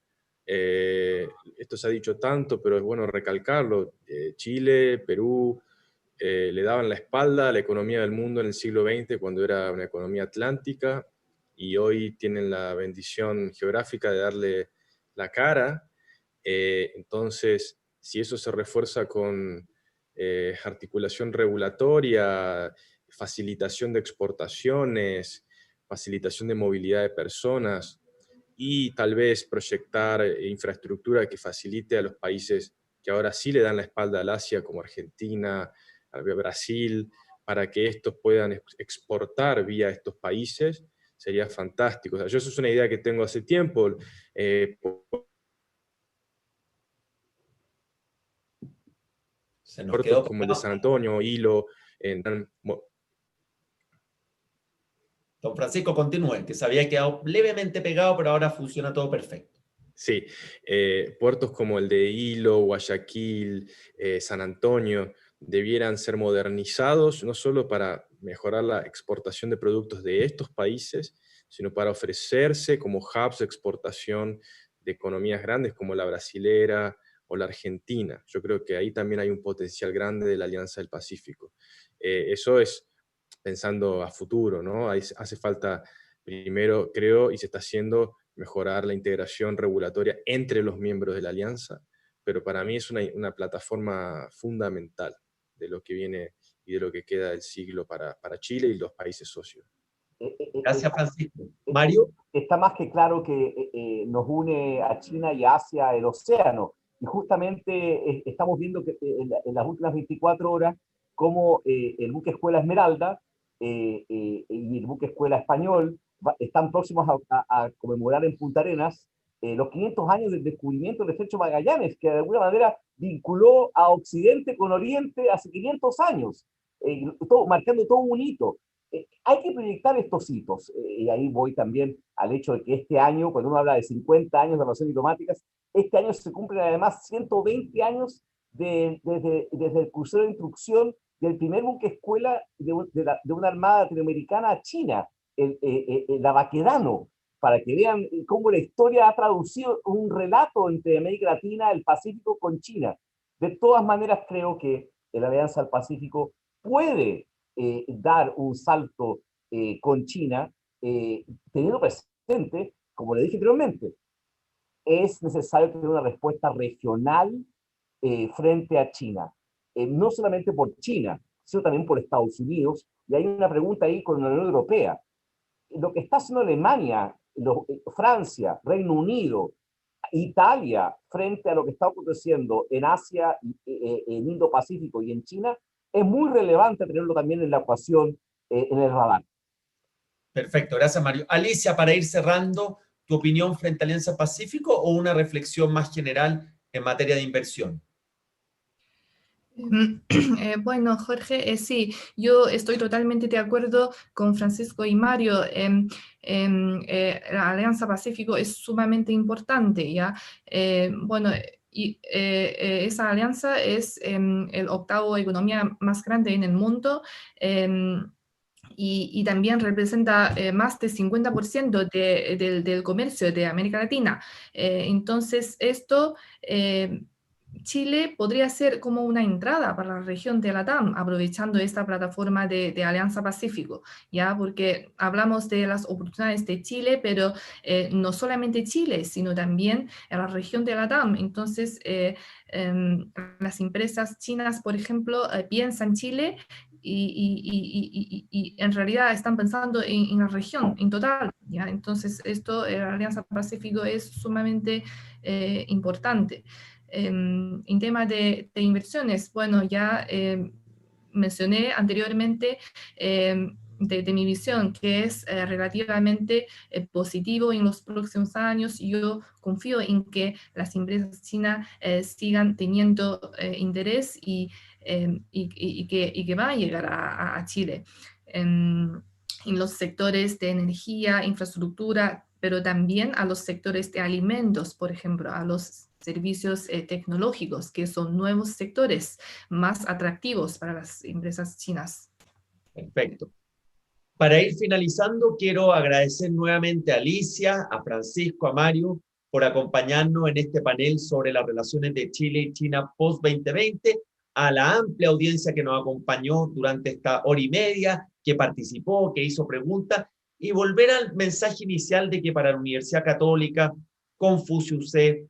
Esto se ha dicho tanto, pero es bueno recalcarlo. Chile, Perú, le daban la espalda a la economía del mundo en el siglo XX cuando era una economía atlántica, y hoy tienen la bendición geográfica de darle la cara. Entonces, si eso se refuerza con articulación regulatoria, facilitación de exportaciones, facilitación de movilidad de personas, y tal vez proyectar infraestructura que facilite a los países que ahora sí le dan la espalda al Asia, como Argentina, Brasil, para que estos puedan exportar vía estos países, sería fantástico. O sea, yo eso es una idea que tengo hace tiempo. Se nos Puertos quedó como el de San Antonio, Hilo. Don Francisco, continúe, que se había quedado levemente pegado, pero ahora funciona todo perfecto. Sí, puertos como el de Hilo, Guayaquil, San Antonio, debieran ser modernizados, no solo para mejorar la exportación de productos de estos países, sino para ofrecerse como hubs de exportación de economías grandes como la brasilera o la argentina. Yo creo que ahí también hay un potencial grande de la Alianza del Pacífico. Eso es pensando a futuro, ¿no? Hace falta, primero, creo, y se está haciendo, mejorar la integración regulatoria entre los miembros de la alianza, pero para mí es una plataforma fundamental de lo que viene y de lo que queda del siglo para Chile y los países socios. Gracias, Francisco. Mario. Está más que claro que nos une a China y a Asia el océano, y justamente estamos viendo que en las últimas 24 horas cómo el buque Escuela Esmeralda y el buque Escuela Español están próximos a conmemorar en Punta Arenas los 500 años del descubrimiento del Estrecho Magallanes, que de alguna manera vinculó a Occidente con Oriente hace 500 años, marcando todo un hito. Hay que proyectar estos hitos, y ahí voy también al hecho de que este año, cuando uno habla de 50 años de relaciones diplomáticas, este año se cumplen además 120 años desde el crucero de instrucción del primer buque escuela de una armada latinoamericana a China, el Baquedano, para que vean cómo la historia ha traducido un relato entre América Latina, el Pacífico con China. De todas maneras, creo que la Alianza del Pacífico puede dar un salto con China, teniendo presente, como le dije anteriormente, es necesario tener una respuesta regional frente a China, no solamente por China, sino también por Estados Unidos, y hay una pregunta ahí con la Unión Europea. Lo que está haciendo Alemania, Francia, Reino Unido, Italia, frente a lo que está aconteciendo en Asia, en Indo-Pacífico y en China, es muy relevante tenerlo también en la ecuación, en el radar. Perfecto, gracias, Mario. Alicia, para ir cerrando, ¿tu opinión frente a Alianza Pacífico o una reflexión más general en materia de inversión? Bueno, Jorge, sí, yo estoy totalmente de acuerdo con Francisco y Mario. La Alianza Pacífico es sumamente importante, ¿ya? Bueno, y esa alianza es el octavo economía más grande en el mundo. Y también representa más del 50% del comercio de América Latina. Entonces, esto, Chile podría ser como una entrada para la región de LATAM, aprovechando esta plataforma de Alianza Pacífico, ¿ya? Porque hablamos de las oportunidades de Chile, pero no solamente Chile, sino también en la región de LATAM. Entonces, las empresas chinas, por ejemplo, piensan Chile y en realidad están pensando en la región en total, ¿ya? Entonces, esto, la Alianza Pacífico es sumamente importante. En tema de inversiones, bueno, ya mencioné anteriormente de mi visión, que es relativamente positivo en los próximos años. Yo confío en que las empresas chinas sigan teniendo interés y que va a llegar a Chile en los sectores de energía, infraestructura, pero también a los sectores de alimentos, por ejemplo, a los servicios tecnológicos, que son nuevos sectores más atractivos para las empresas chinas. Perfecto. Para ir finalizando, quiero agradecer nuevamente a Alicia, a Francisco, a Mario, por acompañarnos en este panel sobre las relaciones de Chile y China post-2020. a la amplia audiencia que nos acompañó durante esta hora y media, que participó, que hizo preguntas, y volver al mensaje inicial de que para la Universidad Católica, Confucio UC,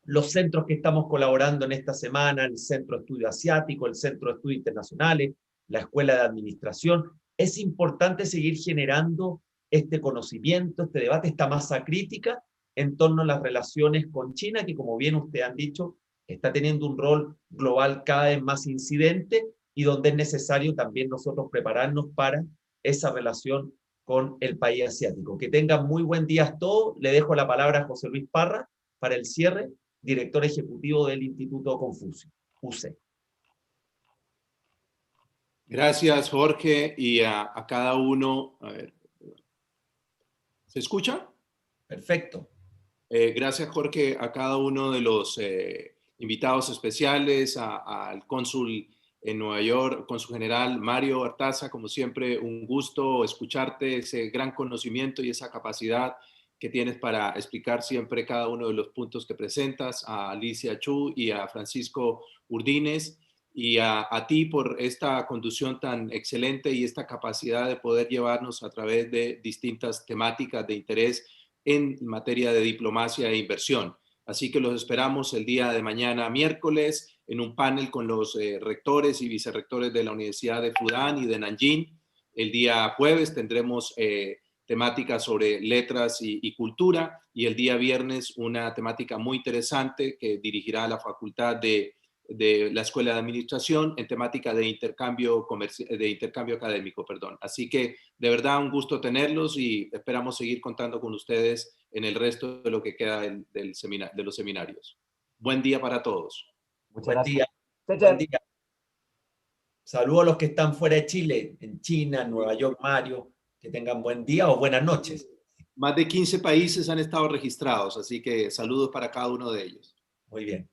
los centros que estamos colaborando en esta semana, el Centro de Estudio Asiático, el Centro de Estudios Internacionales, la Escuela de Administración, es importante seguir generando este conocimiento, este debate, esta masa crítica en torno a las relaciones con China, que como bien ustedes han dicho, está teniendo un rol global cada vez más incidente y donde es necesario también nosotros prepararnos para esa relación con el país asiático. Que tengan muy buen día todos. Le dejo la palabra a José Luis Parra para el cierre, director ejecutivo del Instituto Confucio, UC. Gracias, Jorge, y a cada uno. A ver, ¿se escucha? Perfecto. Gracias, Jorge, a cada uno de los invitados especiales, al cónsul en Nueva York, cónsul general Mario Artaza, como siempre, un gusto escucharte, ese gran conocimiento y esa capacidad que tienes para explicar siempre cada uno de los puntos que presentas, a Alicia Chu y a Francisco Urdines, y a ti por esta conducción tan excelente y esta capacidad de poder llevarnos a través de distintas temáticas de interés en materia de diplomacia e inversión. Así que los esperamos el día de mañana, miércoles, en un panel con los rectores y vicerrectores de la Universidad de Fudan y de Nanjing. El día jueves tendremos temáticas sobre letras y cultura, y el día viernes una temática muy interesante que dirigirá la Facultad de la Escuela de Administración en temática de intercambio académico, perdón. Así que de verdad un gusto tenerlos y esperamos seguir contando con ustedes en el resto de lo que queda de los seminarios. Buen día para todos. Muchas Buen gracias. día. Buen día. Saludos a los que están fuera de Chile, en China, en Nueva York, Mario. Que tengan buen día o buenas noches. Más de 15 países han estado registrados, así que saludos para cada uno de ellos. Muy bien.